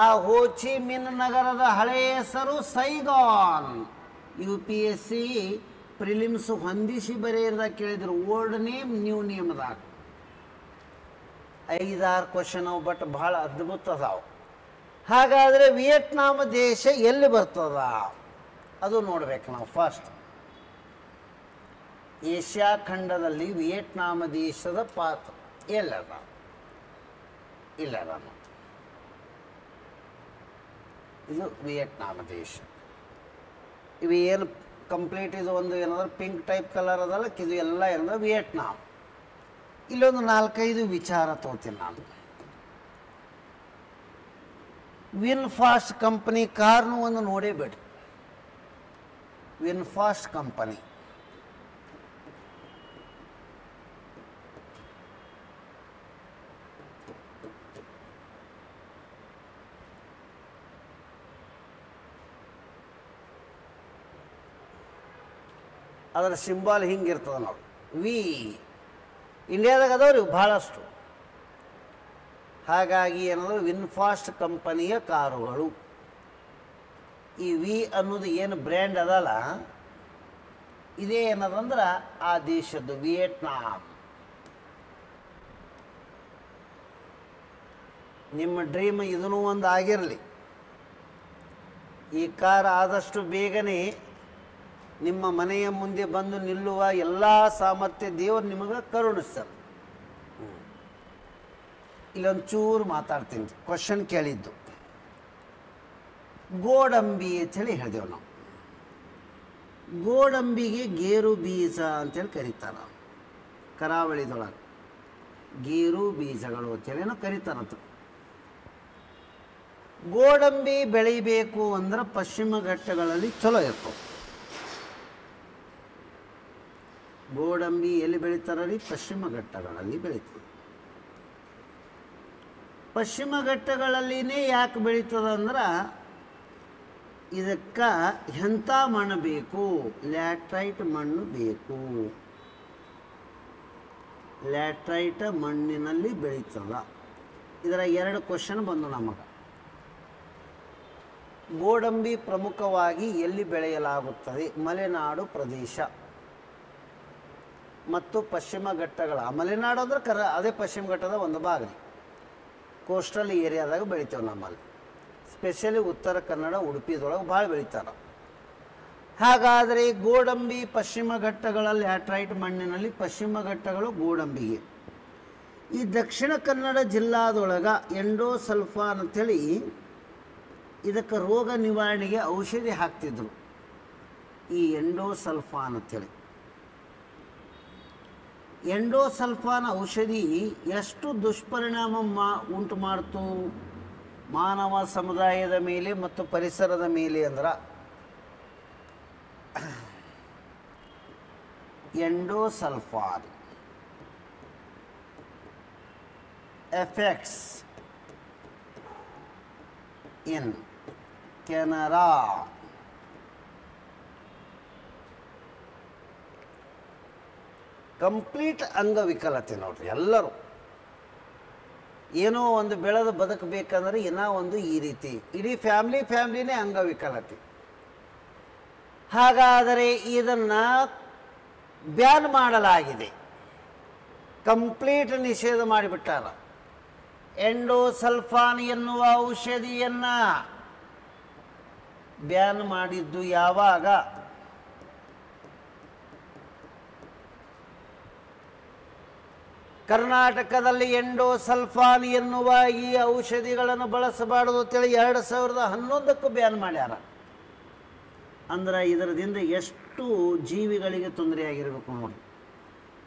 ಆ ಹೋ ಚಿ ಮಿನ್ ನಗರದ ಹಳೆಯ ಹೆಸರು ಸೈಗಾನ್. UPSC ಪ್ರಿಲಿಮ್ಸ್ ಹೊಂದಿಸಿ ಬರೆಯದಾಗ ಕೇಳಿದ್ರು ಓಲ್ಡ್ ನೇಮ್ ನ್ಯೂ ನೇಮ್ದಾಗ. 5-6 ಕ್ವಶನ್ ಅವು, ಬಟ್ ಭಾಳ ಅದ್ಭುತ ಅದಾವು. ಹಾಗಾದರೆ ವಿಯೆಟ್ನಾಂ ದೇಶ ಎಲ್ಲಿ ಬರ್ತದ ಅದು ನೋಡ್ಬೇಕು ನಾವು. ಫಸ್ಟ್ ಏಷ್ಯಾ ಖಂಡದಲ್ಲಿ ವಿಯೆಟ್ನಾಂ ದೇಶದ ಪಾತ್ರ ಎಲ್ಲದ? ಇಲ್ಲದ. ಇದು ವಿಯೆಟ್ನಾಂ ದೇಶ. ಇವು ಏನು ಕಂಪ್ಲೀಟ್ ಇದು ಒಂದು ಏನಂದ್ರೆ ಪಿಂಕ್ ಟೈಪ್ ಕಲರ್ ಅದಲ್ಲ, ಇದು ಎಲ್ಲ ಏನಂದ್ರೆ ವಿಯೆಟ್ನಾಂ. ಇಲ್ಲೊಂದು 4-5 ವಿಚಾರ ತೋತೀನಿ ನಾನು. ವಿನ್ ಫಾಸ್ಟ್ ಕಂಪನಿ ಕಾರ್ನು ಒಂದು ನೋಡೇ ಬಿಡಿ. ವಿನ್ ಫಾಸ್ಟ್ ಕಂಪನಿ ಅದರ ಸಿಂಬಾಲ್ ಹಿಂಗಿರ್ತದೆ ನೋಡಿ, ವಿ. ಇಂಡಿಯಾದಾಗ ಅದಾವ್ರಿ ಭಾಳಷ್ಟು. ಹಾಗಾಗಿ ಏನದು ವಿನ್ಫಾಸ್ಟ್ ಕಂಪನಿಯ ಕಾರುಗಳು. ಈ ವಿ ಅನ್ನೋದು ಏನು ಬ್ರ್ಯಾಂಡ್ ಅದಲ್ಲ, ಇದೇ ಏನದಂದ್ರೆ ಆ ದೇಶದ್ದು ವಿಯೆಟ್ನಾಂ. ನಿಮ್ಮ ಡ್ರೀಮ್ ಇದೂ ಒಂದು ಆಗಿರಲಿ. ಈ ಕಾರ್ ಆದಷ್ಟು ಬೇಗನೆ ನಿಮ್ಮ ಮನೆಯ ಮುಂದೆ ಬಂದು ನಿಲ್ಲುವ ಎಲ್ಲ ಸಾಮರ್ಥ್ಯ ದೇವರು ನಿಮಗೆ ಕರುಣಿಸ್ತಾರೆ. ಇಲ್ಲೊಂದು ಚೂರು ಮಾತಾಡ್ತೀನಿ. ಕ್ವಶನ್ ಕೇಳಿದ್ದು ಗೋಡಂಬಿ ಅಂಥೇಳಿ ಹೇಳಿದೆವು ನಾವು. ಗೋಡಂಬಿಗೆ ಗೇರು ಬೀಜ ಅಂತೇಳಿ ಕರೀತಾರೆ ಕರಾವಳಿದೊಳಗೆ. ಗೇರು ಬೀಜಗಳು ಅಂತೇಳಿ ನಾವು ಕರೀತಾರಂತ. ಗೋಡಂಬಿ ಬೆಳಿಬೇಕು ಅಂದ್ರೆ ಪಶ್ಚಿಮ ಘಟ್ಟಗಳಲ್ಲಿ ಚಲೋ ಇರ್ತವೆ. ಗೋಡಂಬಿ ಎಲ್ಲಿ ಬೆಳೀತಾರೀ? ಪಶ್ಚಿಮ ಘಟ್ಟಗಳಲ್ಲಿ ಬೆಳೀತದೆ. ಪಶ್ಚಿಮ ಘಟ್ಟಗಳಲ್ಲಿನೇ ಯಾಕೆ ಬೆಳೀತದೆ ಅಂದ್ರೆ ಇದಕ್ಕೆ ಎಂಥ ಮಣ್ಣು ಬೇಕು? ಲ್ಯಾಟ್ರೈಟ್ ಮಣ್ಣು ಬೇಕು. ಲ್ಯಾಟ್ರೈಟ್ ಮಣ್ಣಿನಲ್ಲಿ ಬೆಳೀತದ. ಇದರ 2 ಕ್ವಶನ್ ಬಂದು ನಮಗೆ. ಗೋಡಂಬಿ ಪ್ರಮುಖವಾಗಿ ಎಲ್ಲಿ ಬೆಳೆಯಲಾಗುತ್ತದೆ? ಮಲೆನಾಡು ಪ್ರದೇಶ ಮತ್ತು ಪಶ್ಚಿಮ ಘಟ್ಟಗಳ. ಮಲೆನಾಡು ಅಂದ್ರೆ ಅದೇ ಪಶ್ಚಿಮ ಘಟ್ಟದ ಒಂದು ಭಾಗ ರೀ. ಕೋಸ್ಟಲ್ ಏರಿಯಾದಾಗ ಬೆಳಿತೇವೆ ನಮ್ಮಲ್ಲಿ. ಸ್ಪೆಷಲಿ ಉತ್ತರ ಕನ್ನಡ, ಉಡುಪಿದೊಳಗೆ ಭಾಳ ಬೆಳೀತಾರೆ. ಹಾಗಾದರೆ ಗೋಡಂಬಿ ಪಶ್ಚಿಮ ಘಟ್ಟಗಳಲ್ಲಿ ಲ್ಯಾಟ್ರೈಟ್ ಮಣ್ಣಿನಲ್ಲಿ ಪಶ್ಚಿಮ ಘಟ್ಟಗಳು ಗೋಡಂಬಿಗೆ. ಈ ದಕ್ಷಿಣ ಕನ್ನಡ ಜಿಲ್ಲಾದೊಳಗೆ ಎಂಡೋಸಲ್ಫಾನ್ ಅಂಥೇಳಿ ಇದಕ್ಕೆ ರೋಗ ನಿವಾರಣೆಗೆ ಔಷಧಿ ಹಾಕ್ತಿದ್ರು. ಈ ಎಂಡೋಸಲ್ಫಾನ್ ಅಂಥೇಳಿ. ಎಂಡೋಸಲ್ಫಾನ್ ಔಷಧಿ ಎಷ್ಟು ದುಷ್ಪರಿಣಾಮ ಉಂಟು ಮಾಡ್ತು ಮಾನವ ಸಮುದಾಯದ ಮೇಲೆ ಮತ್ತು ಪರಿಸರದ ಮೇಲೆ ಅಂದ್ರೆ, ಎಂಡೋಸಲ್ಫಾನ್ ಎಫೆಕ್ಟ್ಸ್ ಇನ್ ಕೆನರಾ ಕಂಪ್ಲೀಟ್ ಅಂಗವಿಕಲತೆ. ನೋಡ್ರಿ, ಎಲ್ಲರೂ ಏನೋ ಒಂದು ಬೆಳೆದು ಬದುಕಬೇಕಂದ್ರೆ ಏನೋ ಒಂದು ಈ ರೀತಿ ಇಡೀ ಫ್ಯಾಮ್ಲಿನೇ ಅಂಗವಿಕಲತೆ. ಹಾಗಾದರೆ ಇದನ್ನು ಬ್ಯಾನ್ ಮಾಡಲಾಗಿದೆ, ಕಂಪ್ಲೀಟ್ ನಿಷೇಧ ಮಾಡಿಬಿಟ್ಟಾರ. ಎಂಡೋಸಲ್ಫಾನ್ ಎನ್ನುವ ಔಷಧಿಯನ್ನು ಬ್ಯಾನ್ ಮಾಡಿದ್ದು ಯಾವಾಗ? ಕರ್ನಾಟಕದಲ್ಲಿ ಎಂಡೋಸಲ್ಫಾನ್ ಎನ್ನುವ ಈ ಔಷಧಿಗಳನ್ನು ಬಳಸಬಾರದು ಅಂತೇಳಿ 2011ಕ್ಕೂ ಬ್ಯಾನ್ ಮಾಡ್ಯಾರ. ಅಂದ್ರೆ ಇದರದಿಂದ ಎಷ್ಟು ಜೀವಿಗಳಿಗೆ ತೊಂದರೆಯಾಗಿರಬೇಕು ನೋಡಿ.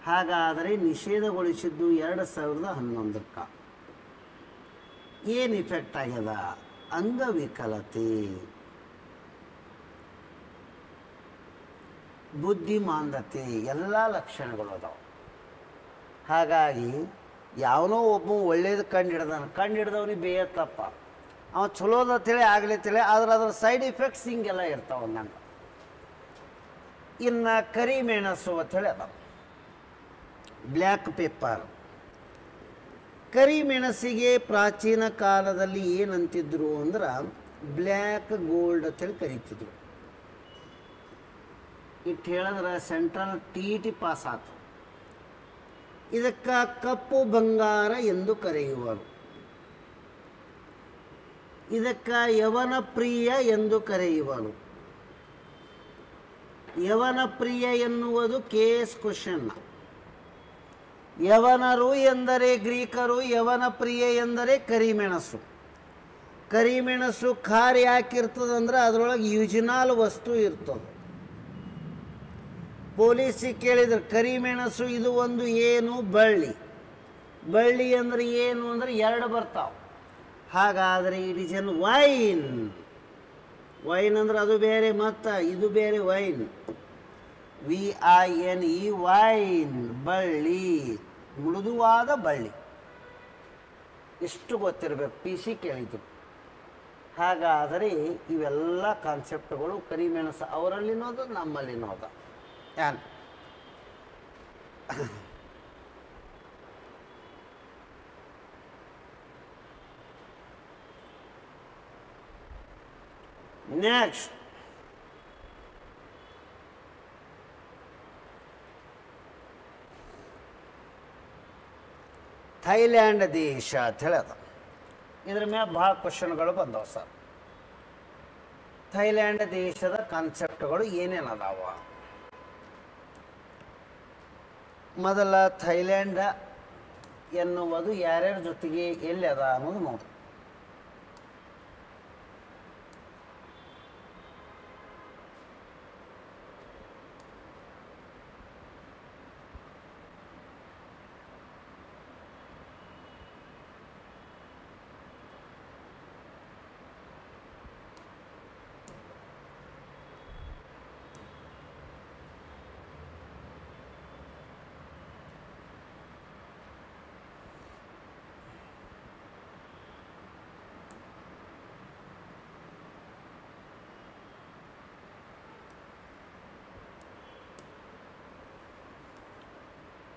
ಹಾಗಾದರೆ ನಿಷೇಧಗೊಳಿಸಿದ್ದು 2011ಕ್ಕೆ. ಏನು ಇಫೆಕ್ಟ್ ಆಗ್ಯದ? ಅಂಗವಿಕಲತೆ, ಬುದ್ಧಿಮಾಂದ್ಯತೆ ಎಲ್ಲ ಲಕ್ಷಣಗಳು ಅದಾವೆ. ಹಾಗಾಗಿ ಯಾವನೋ ಒಬ್ಬ ಒಳ್ಳೇದು ಕಂಡು ಹಿಡ್ದವನಿಗೆ ಬೇಯತ್ತಪ್ಪ, ಅವ ಚಲೋದ ತಿಳಿ ಆಗಲಿ ತಿಳಿ, ಆದ್ರೆ ಅದರ ಸೈಡ್ ಇಫೆಕ್ಟ್ಸ್ ಹಿಂಗೆಲ್ಲ ಇರ್ತಾವೆ ನಂಗೆ. ಇನ್ನು ಕರಿಮೆಣಸು ಅಂಥೇಳಿ ಅದ, ಬ್ಲ್ಯಾಕ್ ಪೆಪ್ಪರ್. ಕರಿಮೆಣಸಿಗೆ ಪ್ರಾಚೀನ ಕಾಲದಲ್ಲಿ ಏನಂತಿದ್ರು ಅಂದ್ರೆ ಬ್ಲ್ಯಾಕ್ ಗೋಲ್ಡ್ ಅಂತೇಳಿ ಕರೀತಿದ್ರು. ಇಟ್ಟು ಹೇಳಿದ್ರೆ ಸೆಂಟ್ರಲ್ TET ಪಾಸ್ ಆಯ್ತು. ಇದಕ್ಕೆ ಕಪ್ಪು ಬಂಗಾರ ಎಂದು ಕರೆಯುವರು. ಇದಕ್ಕೆ ಯವನ ಪ್ರಿಯ ಎಂದು ಕರೆಯುವರು. ಯವನ ಪ್ರಿಯ ಎನ್ನುವುದು ಕೇಸ್ ಕ್ವಶನ್. ಯವನರು ಎಂದರೆ ಗ್ರೀಕರು, ಯವನ ಪ್ರಿಯ ಎಂದರೆ ಕರಿಮೆಣಸು. ಕರಿಮೆಣಸು ಖಾರ ಯಾಕಿರ್ತದಂದ್ರೆ ಅದರೊಳಗೆ ಯುಜಿನಾಲ್ ವಸ್ತು ಇರ್ತದೆ. ಪೊಲೀಸಿಗೆ ಕೇಳಿದ್ರೆ ಕರಿಮೆಣಸು ಇದು ಒಂದು ಏನು? ಬಳ್ಳಿ. ಬಳ್ಳಿ ಅಂದರೆ ಏನು ಅಂದರೆ 2 ಬರ್ತಾವೆ. ಹಾಗಾದರೆ it is an wine. Wine ಅಂದ್ರೆ ಅದು ಬೇರೆ ಮತ್ತು ಇದು ಬೇರೆ. ವೈನ್ VINE ವೈನ್, ಬಳ್ಳಿ, ಮೃದುವಾದ ಬಳ್ಳಿ. ಇಷ್ಟು ಗೊತ್ತಿರಬೇಕು. PC ಕೇಳಿದ್ರು. ಹಾಗಾದರೆ ಇವೆಲ್ಲ ಕಾನ್ಸೆಪ್ಟ್ಗಳು ಕರಿಮೆಣಸು ಅವರಲ್ಲಿನೋದು ನಮ್ಮಲ್ಲಿನೋದು. ಏನು ನೆಕ್ಸ್ಟ್ ಥೈಲ್ಯಾಂಡ್ ದೇಶ ಅಂತ ಹೇಳೋದು. ಇದ್ರ ಮೇಲೆ ಭಾಳ ಕ್ವಶನ್ಗಳು ಬಂದವು ಸರ್. ಥೈಲ್ಯಾಂಡ್ ದೇಶದ ಕಾನ್ಸೆಪ್ಟ್ಗಳು ಏನೇನು ಅದಾವ? ಮೊದಲ ಥೈಲ್ಯಾಂಡ್ ಎನ್ನುವುದು ಯಾರ್ಯಾರ ಜೊತೆಗೆ ಎಲ್ಲಿ ಅದ ಅನ್ನೋದು ನೋಡಿ.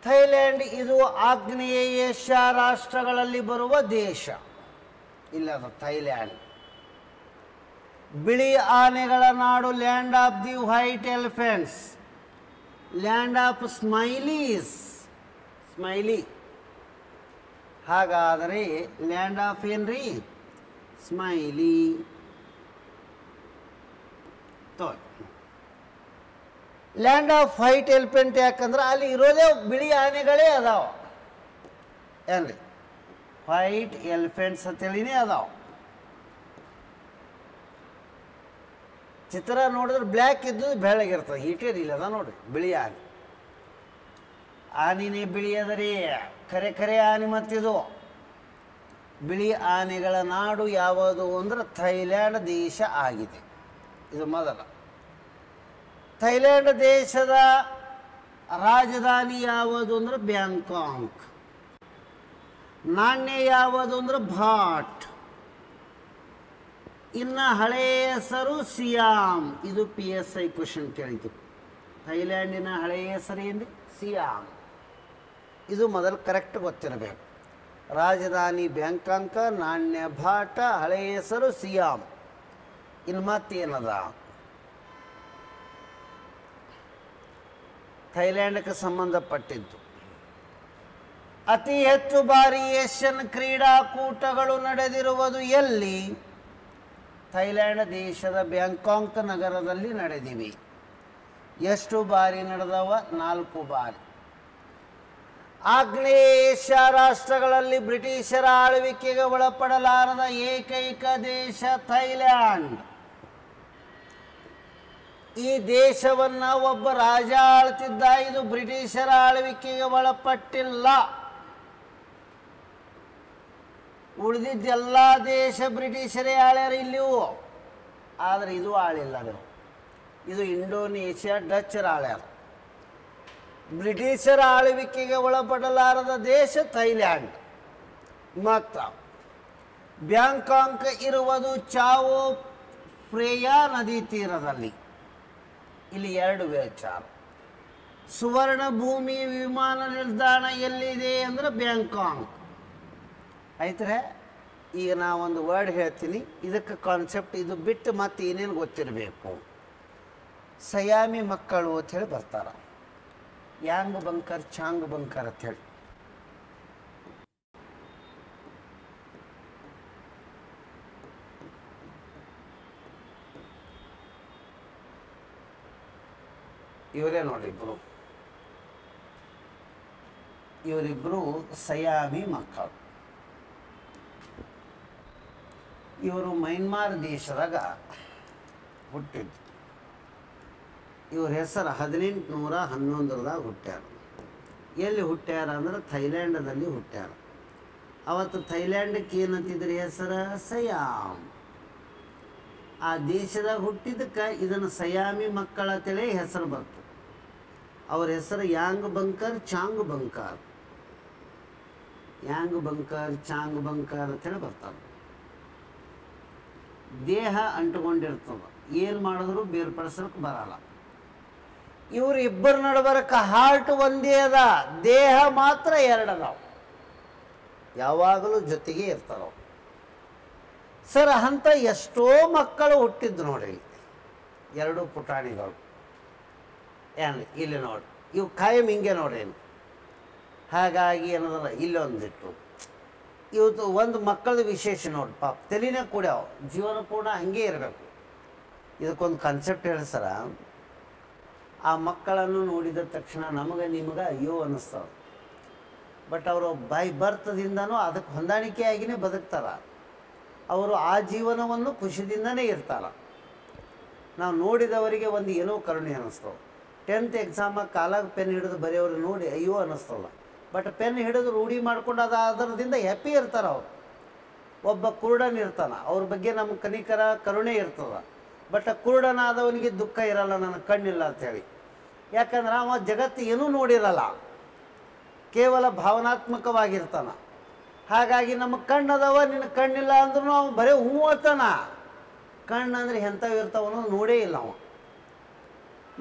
ಥೈಲ್ಯಾಂಡ್ ಇದು ಆಗ್ನೇಯ ಏಷ್ಯಾ ರಾಷ್ಟ್ರಗಳಲ್ಲಿ ಬರುವ ದೇಶ. ಇಲ್ಲದ ಥೈಲ್ಯಾಂಡ್ ಬಿಳಿ ಆನೆಗಳ ನಾಡು, land of the white elephants, land of smileys, smiley. ಹಾಗಾದರೆ ಲ್ಯಾಂಡ್ ಆಫ್ ಏನ್ರಿ? Smiley. Land of white elephant ಯಾಕಂದ್ರೆ ಅಲ್ಲಿ ಇರೋದೇ ಬಿಳಿ ಆನೆಗಳೇ ಅದಾವ. ಏನ್ರಿ? ವೈಟ್ ಎಲಿಫೆಂಟ್ಸ್ ಅಂತೇಳಿನೇ ಅದಾವ. ಚಿತ್ರ ನೋಡಿದ್ರೆ ಬ್ಲ್ಯಾಕ್ ಇದ್ದು ಬೆಳ್ಳಗಿರ್ತದೆ, ಹೀಟೇರ್ ಇಲ್ಲ ಅದ ನೋಡ್ರಿ ಬಿಳಿ ಆನೆ. ಆನೆನೇ ಬಿಳಿ ಅದರಿ, ಖರೆ ಖರೆ ಆನೆ. ಮತ್ತಿದು ಬಿಳಿ ಆನೆಗಳ ನಾಡು ಯಾವುದು ಅಂದ್ರೆ ಥೈಲ್ಯಾಂಡ್ ದೇಶ ಆಗಿದೆ. ಇದು ಮೊದಲ. ಥೈಲ್ಯಾಂಡ್ ದೇಶದ ರಾಜಧಾನಿ ಯಾವುದು ಅಂದ್ರೆ ಬ್ಯಾಂಕಾಕ್. ನಾಣ್ಯ ಯಾವುದು ಅಂದ್ರೆ ಬಾಟ್. ಇನ್ನು ಹಳೆಯ ಹೆಸರು ಸಿಯಾಮ್. ಇದು PSI ಕ್ವಶನ್ ಕೇಳಿತು. ಥೈಲ್ಯಾಂಡಿನ ಹಳೆಯ ಹೆಸರು ಏನು? ಸಿಯಾಮ್. ಇದು ಮೊದಲು ಕರೆಕ್ಟ್ ಗೊತ್ತಿರಬೇಕು. ರಾಜಧಾನಿ ಬ್ಯಾಂಕಾಕ್, ನಾಣ್ಯ ಬಾಟ, ಹಳೆಯ ಹೆಸರು ಸಿಯಾಮ್. ಇನ್ನು ಮತ್ತೇನದ? ಥೈಲ್ಯಾಂಡ್ಗೆ ಸಂಬಂಧಪಟ್ಟಿದ್ದು ಅತಿ ಹೆಚ್ಚು ಬಾರಿ ಏಷ್ಯನ್ ಕ್ರೀಡಾಕೂಟಗಳು ನಡೆದಿರುವುದು ಎಲ್ಲಿ? ಥೈಲ್ಯಾಂಡ್ ದೇಶದ ಬ್ಯಾಂಕಾಕ್ ನಗರದಲ್ಲಿ ನಡೆದಿವೆ. ಎಷ್ಟು ಬಾರಿ ನಡೆದವ? 4 ಬಾರಿ. ಆಗ್ನೇಯ ಏಷ್ಯಾ ರಾಷ್ಟ್ರಗಳಲ್ಲಿ ಬ್ರಿಟಿಷರ ಆಳ್ವಿಕೆಗೆ ಒಳಪಡಲಾರದ ಏಕೈಕ ದೇಶ ಥೈಲ್ಯಾಂಡ್. ಈ ದೇಶವನ್ನು ಒಬ್ಬ ರಾಜ ಆಳ್ತಿದ್ದ. ಇದು ಬ್ರಿಟಿಷರ ಆಳ್ವಿಕೆಗೆ ಒಳಪಟ್ಟಿಲ್ಲ. ಉಳಿದಿದ್ದೆಲ್ಲ ದೇಶ ಬ್ರಿಟಿಷರೇ ಆಳ್ಯಾರ ಇಲ್ಲಿಯೂ, ಆದರೆ ಇದು ಆಳಿಲ್ಲ. ಇದು ಇಂಡೋನೇಷ್ಯಾ, ಡಚ್ಚರ ಆಳ್ಯಾರ. ಬ್ರಿಟಿಷರ ಆಳ್ವಿಕೆಗೆ ಒಳಪಡಲಾರದ ದೇಶ ಥೈಲ್ಯಾಂಡ್. ಮತ್ತು ಬ್ಯಾಂಕಾಕ್ ಇರುವುದು ಚಾವೋ ಫ್ರೇಯಾ ನದಿ ತೀರದಲ್ಲಿ. ಇಲ್ಲಿ 2 ವಿಚಾರ. ಸುವರ್ಣ ಭೂಮಿ ವಿಮಾನ ನಿಲ್ದಾಣ ಎಲ್ಲಿದೆ ಅಂದ್ರೆ ಬ್ಯಾಂಕಾಕ್ ಆಯ್ತರೆ. ಈಗ ನಾವೊಂದು ವರ್ಡ್ ಹೇಳ್ತೀನಿ, ಇದಕ್ಕೆ ಕಾನ್ಸೆಪ್ಟ್ ಇದು ಬಿಟ್ಟು ಮತ್ತೆ ಏನೇನು ಗೊತ್ತಿರಬೇಕು. ಸಯಾಮಿ ಮಕ್ಕಳು ಅಂಥೇಳಿ ಬರ್ತಾರೆ. ಯಾಂಗ್ ಬಂಕರ್, ಚಾಂಗ್ ಬಂಕರ್ ಅಂಥೇಳಿ. ಇವರೇ ನೋಡಿ ಇವರಿಬ್ಬರು ಸಯಾಮಿ ಮಕ್ಕಳು. ಇವರು ಮೈನ್ಮಾರ್ ದೇಶದಾಗ ಹುಟ್ಟಿದ್ದು. ಇವ್ರ ಹೆಸರು 1811 ಹುಟ್ಟ್ಯಾರ. ಎಲ್ಲಿ ಹುಟ್ಟ್ಯಾರ ಅಂದ್ರೆ ಥೈಲ್ಯಾಂಡದಲ್ಲಿ ಹುಟ್ಟ್ಯಾರ. ಅವತ್ತು ಥೈಲ್ಯಾಂಡಕ್ಕೆ ಏನಂತಿದ್ರಿ ಹೆಸರು? ಸಯಾಮ್. ಆ ದೇಶದಾಗ ಹುಟ್ಟಿದ್ದಕ್ಕೆ ಇದನ್ನು ಸಯಾಮಿ ಮಕ್ಕಳ ಅಂತೇಳಿ ಹೆಸರು ಬಂತು. ಅವ್ರ ಹೆಸರು ಯಾಂಗ್ ಬಂಕರ್, ಚಾಂಗ್ ಬಂಕರ್. ಯಾಂಗ್ ಬಂಕರ್, ಚಾಂಗ್ ಬಂಕರ್ ಅಂತೇಳಿ ಬರ್ತಾರೆ. ದೇಹ ಅಂಟುಕೊಂಡಿರ್ತದೆ, ಏನು ಮಾಡಿದ್ರು ಬೇರ್ಪಡಿಸೋಕೆ ಬರಲ್ಲ. ಇವ್ರು ಇಬ್ಬರ ನಡಬರಕ ಹಾರ್ಟ್ ಒಂದೇ ಅದ, ದೇಹ ಮಾತ್ರ ಎರಡು ಅದಾವ. ಯಾವಾಗಲೂ ಜೊತೆಗೆ ಇರ್ತಾರ. ಸರ್ ಅಂತ ಎಷ್ಟೋ ಮಕ್ಕಳು ಹುಟ್ಟಿದ್ದು ನೋಡಿ, ಎರಡು ಪುಟಾಣಿಗಳು ಏನು ಇಲ್ಲಿ ನೋಡಿ, ಇವು ಕಾಯಂ ಹಿಂಗೆ ನೋಡ್ರೇನು. ಹಾಗಾಗಿ ಏನದಲ್ಲ ಇಲ್ಲೊಂದಿಟ್ಟು ಇವತ್ತು ಒಂದು ಮಕ್ಕಳದ ವಿಶೇಷ ನೋಡಿ, ಪಾಪ ತಲೆನೇ ಕೂಡ್ಯಾವ, ಜೀವನ ಪೂರ್ಣ ಹಂಗೆ ಇರಬೇಕು. ಇದಕ್ಕೊಂದು ಕಾನ್ಸೆಪ್ಟ್ ಹೇಳ್ಸರ, ಆ ಮಕ್ಕಳನ್ನು ನೋಡಿದ ತಕ್ಷಣ ನಮಗೆ ನಿಮಗೆ ಅಯ್ಯೋ ಅನ್ನಿಸ್ತಾವೆ. ಬಟ್ ಅವರು ಬೈ ಬರ್ತದಿಂದನೂ ಅದಕ್ಕೆ ಹೊಂದಾಣಿಕೆಯಾಗಿಯೇ ಬದುಕ್ತಾರೆ. ಅವರು ಆ ಜೀವನವನ್ನು ಖುಷಿದಿಂದನೇ ಇರ್ತಾರೆ. ನಾವು ನೋಡಿದವರಿಗೆ ಒಂದು ಏನೋ ಕರುಣೆ ಅನ್ನಿಸ್ತವೆ. 10th ಎಕ್ಸಾಮ ಕಾಲಾಗ ಪೆನ್ ಹಿಡಿದು ಬರೆಯೋರು ನೋಡಿ ಅಯ್ಯೋ ಅನ್ನಿಸ್ತಲ್ಲ. ಬಟ್ ಪೆನ್ ಹಿಡಿದು ರೂಢಿ ಮಾಡ್ಕೊಂಡು ಅದರದಿಂದ ಹ್ಯಾಪಿ ಇರ್ತಾರೆ ಅವರು. ಒಬ್ಬ ಕುರುಡನ್ ಇರ್ತಾನೆ, ಅವ್ರ ಬಗ್ಗೆ ನಮ್ಮ ಕನಿಕರ ಕರುಣೆ ಇರ್ತದೆ. ಬಟ್ ಕುರುಡನಾದವನಿಗೆ ದುಃಖ ಇರಲ್ಲ, ನನಗೆ ಕಣ್ಣಿಲ್ಲ ಅಂಥೇಳಿ. ಯಾಕಂದ್ರೆ ಅವ ಜಗತ್ತು ಏನೂ ನೋಡಿರಲ್ಲ, ಕೇವಲ ಭಾವನಾತ್ಮಕವಾಗಿರ್ತಾನೆ. ಹಾಗಾಗಿ ನಮ್ಮ ಕಣ್ಣದವ, ನಿನ್ನ ಕಣ್ಣಿಲ್ಲ ಅಂದ್ರೂ ಅವ ಬರೀ ಹೂ ಅತ್ತಾನ. ಕಣ್ಣು ಅಂದರೆ ಎಂಥವು ಇರ್ತಾವನ್ನೋ ನೋಡೇ ಇಲ್ಲ ಅವ.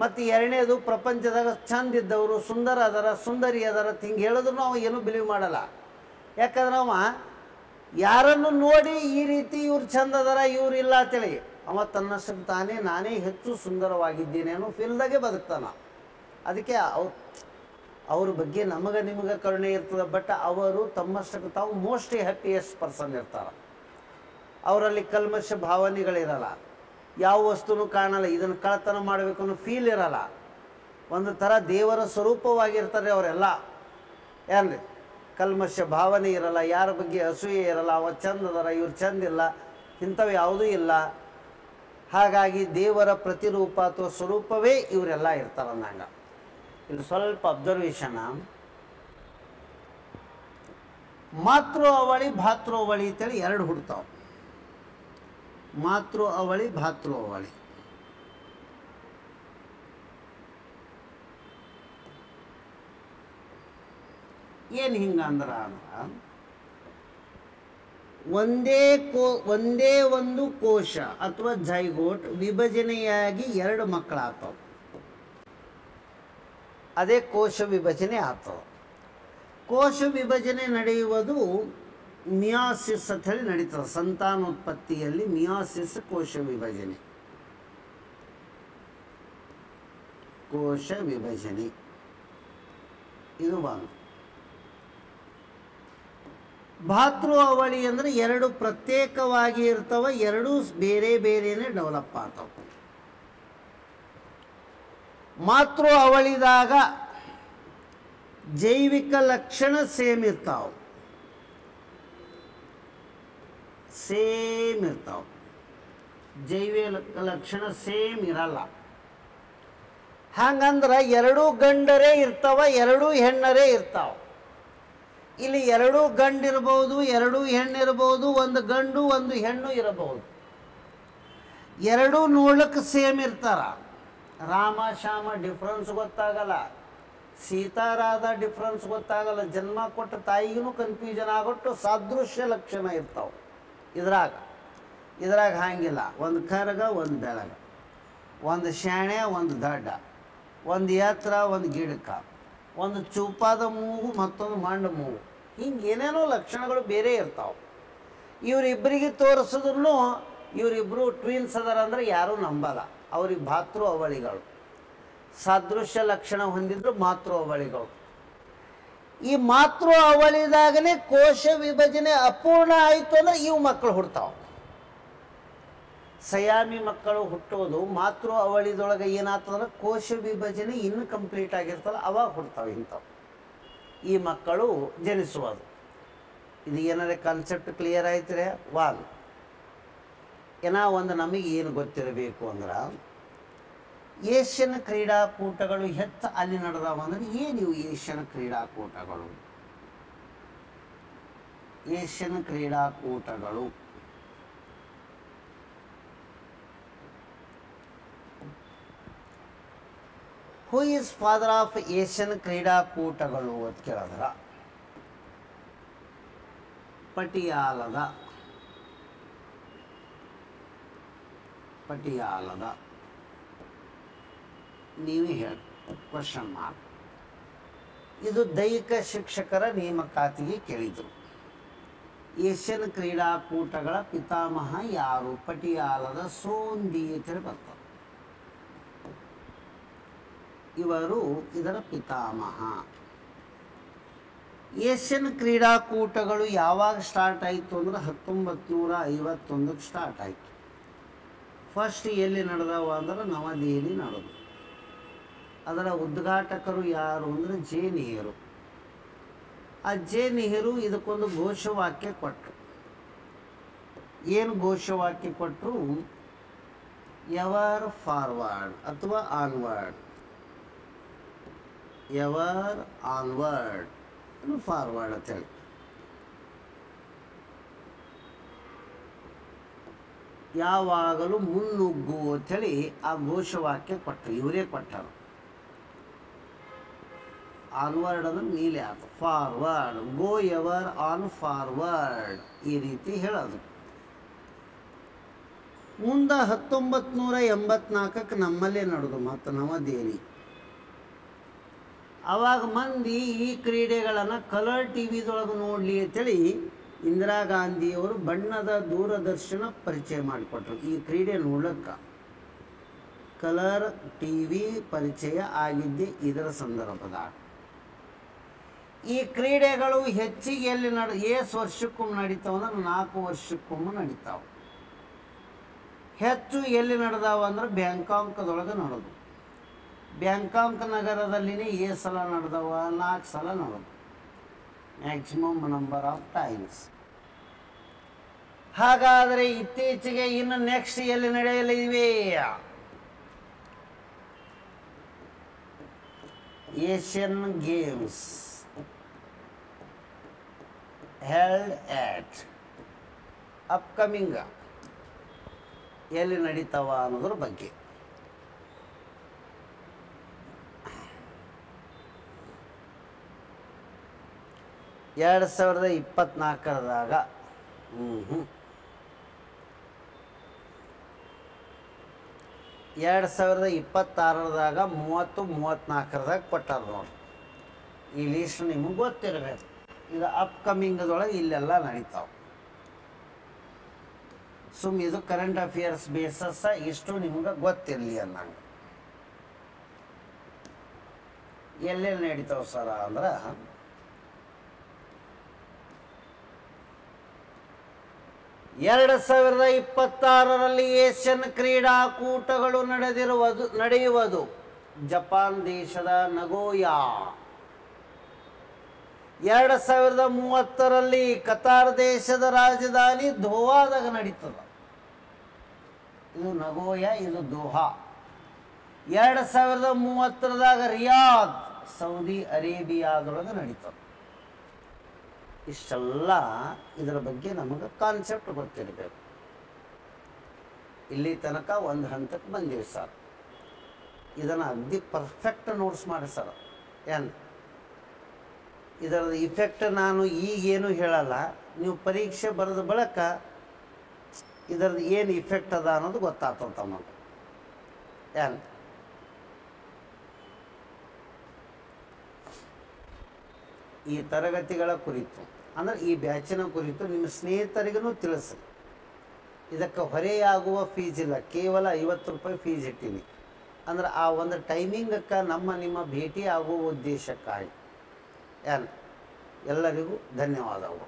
ಮತ್ತು ಎರಡನೇದು, ಪ್ರಪಂಚದಾಗ ಚಂದ ಇದ್ದವರು, ಸುಂದರ ಅದರ, ಸುಂದರಿ ಅದರ ಹಿಂಗೆ ಹೇಳಿದ್ರು ಅವ ಏನೂ ಬಿಲೀವ್ ಮಾಡಲ್ಲ. ಯಾಕಂದ್ರೆ ಅವ ಯಾರನ್ನು ನೋಡಿ ಈ ರೀತಿ ಇವ್ರು ಚಂದ ಅದರ ಇವ್ರು ಇಲ್ಲ ಅಂತೇಳಿ ಅವ ತನ್ನಷ್ಟಕ್ಕೆ ತಾನೇ ನಾನೇ ಹೆಚ್ಚು ಸುಂದರವಾಗಿದ್ದೀನಿ ಅನ್ನೋ ಫೀಲ್ದಾಗೆ ಬದುಕ್ತಾನೆ. ಅದಕ್ಕೆ ಅವ್ರ ಬಗ್ಗೆ ನಮಗೆ ನಿಮಗೆ ಕರುಣೆ ಇರ್ತದೆ. ಬಟ್ ಅವರು ತಮ್ಮಷ್ಟಕ್ಕೆ ತಾವು ಮೋಸ್ಟ್ ಹ್ಯಾಪಿಯೆಸ್ಟ್ ಪರ್ಸನ್ ಇರ್ತಾರೆ. ಅವರಲ್ಲಿ ಕಲ್ಮಶ ಭಾವನೆಗಳಿರಲ್ಲ, ಯಾವ ವಸ್ತುನೂ ಕಾಣಲ್ಲ, ಇದನ್ನು ಕಳ್ಳತನ ಮಾಡಬೇಕು ಅನ್ನೋ ಫೀಲ್ ಇರಲ್ಲ. ಒಂದು ಥರ ದೇವರ ಸ್ವರೂಪವಾಗಿರ್ತಾರೆ ಅವರೆಲ್ಲ. ಏನ್ರಿ, ಕಲ್ಮಶ ಭಾವನೆ ಇರಲ್ಲ, ಯಾರ ಬಗ್ಗೆ ಅಸೂಯೆ ಇರಲ್ಲ. ಅವ ಚಂದ ಅದರ, ಇವ್ರು ಚಂದಿಲ್ಲ, ಇಂಥವು ಯಾವುದೂ ಇಲ್ಲ. ಹಾಗಾಗಿ ದೇವರ ಪ್ರತಿರೂಪ ಅಥವಾ ಸ್ವರೂಪವೇ ಇವರೆಲ್ಲ ಇರ್ತಾರೆ ಅಂದಂಗ. ಇಲ್ಲಿ ಸ್ವಲ್ಪ ಅಬ್ಸರ್ವೇಷನ್, ಮಾತೃ ಅವಳಿ ಭಾತೃ ಅವಳಿ ಅಂತೇಳಿ ಎರಡು ಹುಡ್ತಾವೆ. ಮಾತೃ ಅವಳಿ ಭಾತೃ ಅವಳಿ. ಏನು ಹಿಂಗಂದ್ರ ಒಂದೇ ಒಂದು ಕೋಶ ಅಥವಾ ಜೈಗೋಟ್ ವಿಭಜನೆಯಾಗಿ ಎರಡು ಮಕ್ಕಳಾಗ್ತವೆ. ಅದೇ ಕೋಶ ವಿಭಜನೆ ಆಗ್ತವೆ. ಕೋಶ ವಿಭಜನೆ ನಡೆಯುವುದು ಮಿಯಾಸಿಸ್ ಅಂತ ಹೇಳಿ ನಡೀತದೆ. ಸಂತಾನೋತ್ಪತ್ತಿಯಲ್ಲಿ ಮಿಯಾಸಿಸ್ ಕೋಶ ವಿಭಜನೆ. ಕೋಶ ವಿಭಜನೆ ಇದು ಒಂದು. ಭಾತೃ ಅವಳಿ ಅಂದರೆ ಎರಡು ಪ್ರತ್ಯೇಕವಾಗಿ ಇರ್ತವೆ, ಎರಡೂ ಬೇರೆ ಬೇರೆನೇ ಡೆವಲಪ್ ಆಗ್ತವೆ. ಮಾತೃ ಅವಳಿದಾಗ ಜೈವಿಕ ಲಕ್ಷಣ ಸೇಮ್ ಇರ್ತಾವೆ, ಜೈವಿಕ ಲಕ್ಷಣ ಸೇಮ್ ಇರಲ್ಲ. ಹಂಗಂದ್ರೆ ಎರಡೂ ಗಂಡರೇ ಇರ್ತಾವ, ಎರಡೂ ಹೆಣ್ಣರೇ ಇರ್ತಾವ. ಇಲ್ಲಿ ಎರಡೂ ಗಂಡಿರ್ಬೋದು, ಎರಡೂ ಹೆಣ್ಣಿರ್ಬೋದು, ಒಂದು ಗಂಡು ಒಂದು ಹೆಣ್ಣು ಇರಬಹುದು. ಎರಡೂ ನೋಡ್ಲಿಕ್ಕೆ ಸೇಮ್ ಇರ್ತಾರ. ರಾಮ ಶ್ಯಾಮ ಡಿಫ್ರೆನ್ಸ್ ಗೊತ್ತಾಗಲ್ಲ, ಸೀತಾರಾಧ ಡಿಫ್ರೆನ್ಸ್ ಗೊತ್ತಾಗಲ್ಲ. ಜನ್ಮ ಕೊಟ್ಟ ತಾಯಿಗೂ ಕನ್ಫ್ಯೂಷನ್ ಆಗೊಟ್ಟು ಸಾದೃಶ್ಯ ಲಕ್ಷಣ ಇರ್ತಾವೆ ಇದ್ರಾಗ ಹಾಗಿಲ್ಲ. ಒಂದು ಕರಗ ಒಂದು ಬೆಳಗ, ಒಂದು ಶಾಣೆ ಒಂದು ದಡ್ಡ, ಒಂದು ಎತ್ತರ ಒಂದು ಗಿಡಕ, ಒಂದು ಚೂಪಾದ ಮೂಗು ಮತ್ತೊಂದು ಮಂಡ ಮೂಗು, ಹಿಂಗೆ ಏನೇನೋ ಲಕ್ಷಣಗಳು ಬೇರೆ ಇರ್ತಾವೆ. ಇವರಿಬ್ಬರಿಗೆ ತೋರಿಸಿದ್ರು ಇವರಿಬ್ಬರು ಟ್ವಿನ್ಸ್ ಅದಾರ ಅಂದ್ರೆ ಯಾರೂ ನಂಬಲ್ಲ. ಅವ್ರಿಗೆ ಭಾತೃ ಅವಳಿಗಳು. ಸಾದೃಶ್ಯ ಲಕ್ಷಣ ಹೊಂದಿದ್ರು ಮಾತೃ ಅವಳಿಗಳು. ಈ ಮಾತೃ ಅವಳಿದಾಗನೇ ಕೋಶ ವಿಭಜನೆ ಅಪೂರ್ಣ ಆಯಿತು ಅಂದ್ರೆ ಇವು ಮಕ್ಕಳು ಹುಡ್ತಾವೆ. ಸಯಾಮಿ ಮಕ್ಕಳು ಹುಟ್ಟೋದು ಮಾತೃ ಅವಳಿದೊಳಗೆ ಏನಾಗ್ತದಂದ್ರೆ ಕೋಶ ವಿಭಜನೆ ಇನ್ನೂ ಕಂಪ್ಲೀಟ್ ಆಗಿರ್ತಲ್ಲ, ಅವಾಗ ಹುಡ್ತಾವೆ ಇಂಥವು. ಈ ಮಕ್ಕಳು ಜನಿಸುವುದು. ಇದು ಏನಾರ ಕಾನ್ಸೆಪ್ಟ್ ಕ್ಲಿಯರ್ ಆಯ್ತರೆ ವಾಲ್ ಏನೋ ಒಂದು ನಮಗೆ ಏನು ಗೊತ್ತಿರಬೇಕು ಅಂದ್ರೆ, ಏಷ್ಯನ್ ಕ್ರೀಡಾಕೂಟಗಳು ಹೆಚ್ಚು ಅಲ್ಲಿ ನಡೆದಾವ ಅಂದ್ರೆ ಏನು ಇವು ಏಷ್ಯನ್ ಕ್ರೀಡಾಕೂಟಗಳು? ಏಷ್ಯನ್ ಕ್ರೀಡಾಕೂಟಗಳು who is father of Asian ಕ್ರೀಡಾಕೂಟಗಳು ಅಂತ ಕೇಳಿದ್ರ ಪಟಿಯಾಲದ ನೀವೇ ಹೇಳಿ. Question mark. ಇದು ದೈಹಿಕ ಶಿಕ್ಷಕರ ನೇಮಕಾತಿಗೆ ಕೇಳಿದರು. ಏಷ್ಯನ್ ಕ್ರೀಡಾಕೂಟಗಳ ಪಿತಾಮಹ ಯಾರು? ಪಟಿಯಾಲದ ಸೋಂದಿ ಅಂತೇಳಿ ಬರ್ತಾರೆ. ಇವರು ಇದರ ಪಿತಾಮಹ. ಏಷ್ಯನ್ ಕ್ರೀಡಾಕೂಟಗಳು ಯಾವಾಗ ಸ್ಟಾರ್ಟ್ ಆಯಿತು ಅಂದ್ರೆ 1951ಕ್ಕೆ ಸ್ಟಾರ್ಟ್ ಆಯಿತು. ಫಸ್ಟ್ ಎಲ್ಲಿ ನಡೆದವ ಅಂದ್ರೆ ನವದೆಹಲಿ ನಡೆದು. ಅದರ ಉದ್ಘಾಟಕರು ಯಾರು ಅಂದರೆ ಜೆ ನೆಹರು. ಆ ಜೆ ನೆಹರು ಇದಕ್ಕೊಂದು ಘೋಷವಾಕ್ಯ ಕೊಟ್ಟರು. ಏನು ಘೋಷವಾಕ್ಯ ಕೊಟ್ಟರು? ಎವರ್ ಫಾರ್ವರ್ಡ್ ಅಥವಾ ಆನ್ವರ್ಡ್. ಎವರ್ ಆನ್ವರ್ಡ್ ಫಾರ್ವರ್ಡ್ ಅಂತೇಳಿ. ಯಾವಾಗಲೂ ಮುನ್ನುಗ್ಗು ಅಂಥೇಳಿ ಆ ಘೋಷವಾಕ್ಯ ಕೊಟ್ಟರು. ಇವರೇ ಕೊಟ್ಟರು. ಆನ್ವರ್ಡ್ ಅಂದ್ರೆ ನೀಲೆ ಆಯ್ತು. Forward, go ever on forward, ಈ ರೀತಿ ಹೇಳೋದು. ಮುಂದೆ 1984ಕ್ಕೆ ನಮ್ಮಲ್ಲೇ ನಡೆದು ಮತ್ತು ನವದೆಹಲಿ. ಆವಾಗ ಮಂದಿ ಈ ಕ್ರೀಡೆಗಳನ್ನು ಕಲರ್ ಟಿ ವಿದೊಳಗೆ ನೋಡಲಿ ಅಂತೇಳಿ ಇಂದಿರಾ ಗಾಂಧಿಯವರು ಬಣ್ಣದ ದೂರದರ್ಶನ ಪರಿಚಯ ಮಾಡಿಕೊಟ್ರು. ಈ ಕ್ರೀಡೆ ನೋಡಕ್ಕೆ ಕಲರ್ ಟಿ ವಿ ಪರಿಚಯ ಆಗಿದ್ದೆ ಇದರ ಸಂದರ್ಭದಾಗ. ಈ ಕ್ರೀಡೆಗಳು ಹೆಚ್ಚಿಗೆ ಎಲ್ಲಿ ಎಷ್ಟು ವರ್ಷಕ್ಕೊಮ್ಮೆ ನಡೀತಾವಂದ್ರೆ 4 ವರ್ಷಕ್ಕೊಮ್ಮೆ ನಡೀತಾವೆ. ಹೆಚ್ಚು ಎಲ್ಲಿ ನಡೆದಾವ ಅಂದ್ರೆ ಬ್ಯಾಂಕಾಕ್ದೊಳಗೆ ನಡೆದು. ಬ್ಯಾಂಕಾಕ್ ನಗರದಲ್ಲಿನೇ ಸಲ ನಡೆದವ? 4 ಸಲ ನಡೆದು. Maximum number of times. ಹಾಗಾದರೆ ಇತ್ತೀಚೆಗೆ ಇನ್ನು ನೆಕ್ಸ್ಟ್ ಎಲ್ಲಿ ನಡೆಯಲಿವೆ? ಏಷ್ಯನ್ ಗೇಮ್ಸ್ ಹೆಲ್ಡ್ ಆಟ್ ಅಪ್ಕಮಿಂಗ್ ಎಲ್ಲಿ ನಡೀತಾವ ಅನ್ನೋದ್ರ ಬಗ್ಗೆ. ಎರಡು 2024ದಾಗ 2026ದಾಗ 30-34ದಾಗ ಕೊಟ್ಟಾರ ನೋಡಿ. ಈ ಲೀಸ್ಟ್ ನಿಮಗೆ ಗೊತ್ತಿರಬೇಕು. ಇದು ಅಪ್ಕಮಿಂಗ್ದೊಳಗೆ ಇಲ್ಲೆಲ್ಲ ನಡೀತಾವೆ. ಇದು ಕರೆಂಟ್ ಅಫೇರ್ಸ್ ಬೇಸಸ್ ಇಷ್ಟು ನಿಮ್ಗೆ ಗೊತ್ತಿರಲಿ ಅನ್ನಂಗೆ. ಎಲ್ಲೆಲ್ಲಿ ನಡೀತಾವೆ ಸರ ಅಂದ್ರೆ 2026ರಲ್ಲಿ ಏಷ್ಯನ್ ಕ್ರೀಡಾಕೂಟಗಳು ನಡೆಯುವುದು ಜಪಾನ್ ದೇಶದ ನಗೋಯಾ. 2030ರಲ್ಲಿ ಕತಾರ್ ದೇಶದ ರಾಜಧಾನಿ ದೋಹಾದಾಗ ನಡೀತದೆ. ಇದು ನಗೋಯಾ, ಇದು ದೋಹಾ. 2030ದಾಗ ರಿಯಾದ್ ಸೌದಿ ಅರೇಬಿಯಾದೊಳಗೆ ನಡೀತದೆ. ಇಷ್ಟೆಲ್ಲ ಇದರ ಬಗ್ಗೆ ನಮಗೆ ಕಾನ್ಸೆಪ್ಟ್ ಗೊತ್ತಿರಬೇಕು. ಇಲ್ಲಿ ತನಕ ಒಂದು ಹಂತಕ್ಕೆ ಬಂದೀವಿ ಸರ್. ಇದನ್ನು ಅಗದಿ ಪರ್ಫೆಕ್ಟ್ ನೋಟ್ಸ್ ಮಾಡಿ ಸರ್. ಏನು ಇದರದ ಇಫೆಕ್ಟ್ ನಾನು ಈಗೇನು ಹೇಳಲ್ಲ. ನೀವು ಪರೀಕ್ಷೆ ಬರೆದ ಬಳಿಕ ಇದರದ್ದು ಏನು ಇಫೆಕ್ಟ್ ಅದ ಅನ್ನೋದು ಗೊತ್ತಾಗ್ತದೆ ತಮಗೆ. ಏನು ಈ ತರಗತಿಗಳ ಕುರಿತು ಅಂದರೆ ಈ ಬ್ಯಾಚಿನ ಕುರಿತು ನಿಮ್ಮ ಸ್ನೇಹಿತರಿಗೂ ತಿಳಿಸಿ. ಇದಕ್ಕೆ ಹೊರೆಯಾಗುವ ಫೀಸ್ ಇಲ್ಲ, ಕೇವಲ 50 ರೂಪಾಯಿ ಫೀಸ್ ಇಟ್ಟೀನಿ. ಅಂದ್ರೆ ಆ ಒಂದು ಟೈಮಿಂಗಕ್ಕೆ ನಿಮ್ಮ ಭೇಟಿ ಆಗುವ ಉದ್ದೇಶಕ್ಕಾಗಿ. ಎಲ್ಲರಿಗೂ ಧನ್ಯವಾದಗಳು.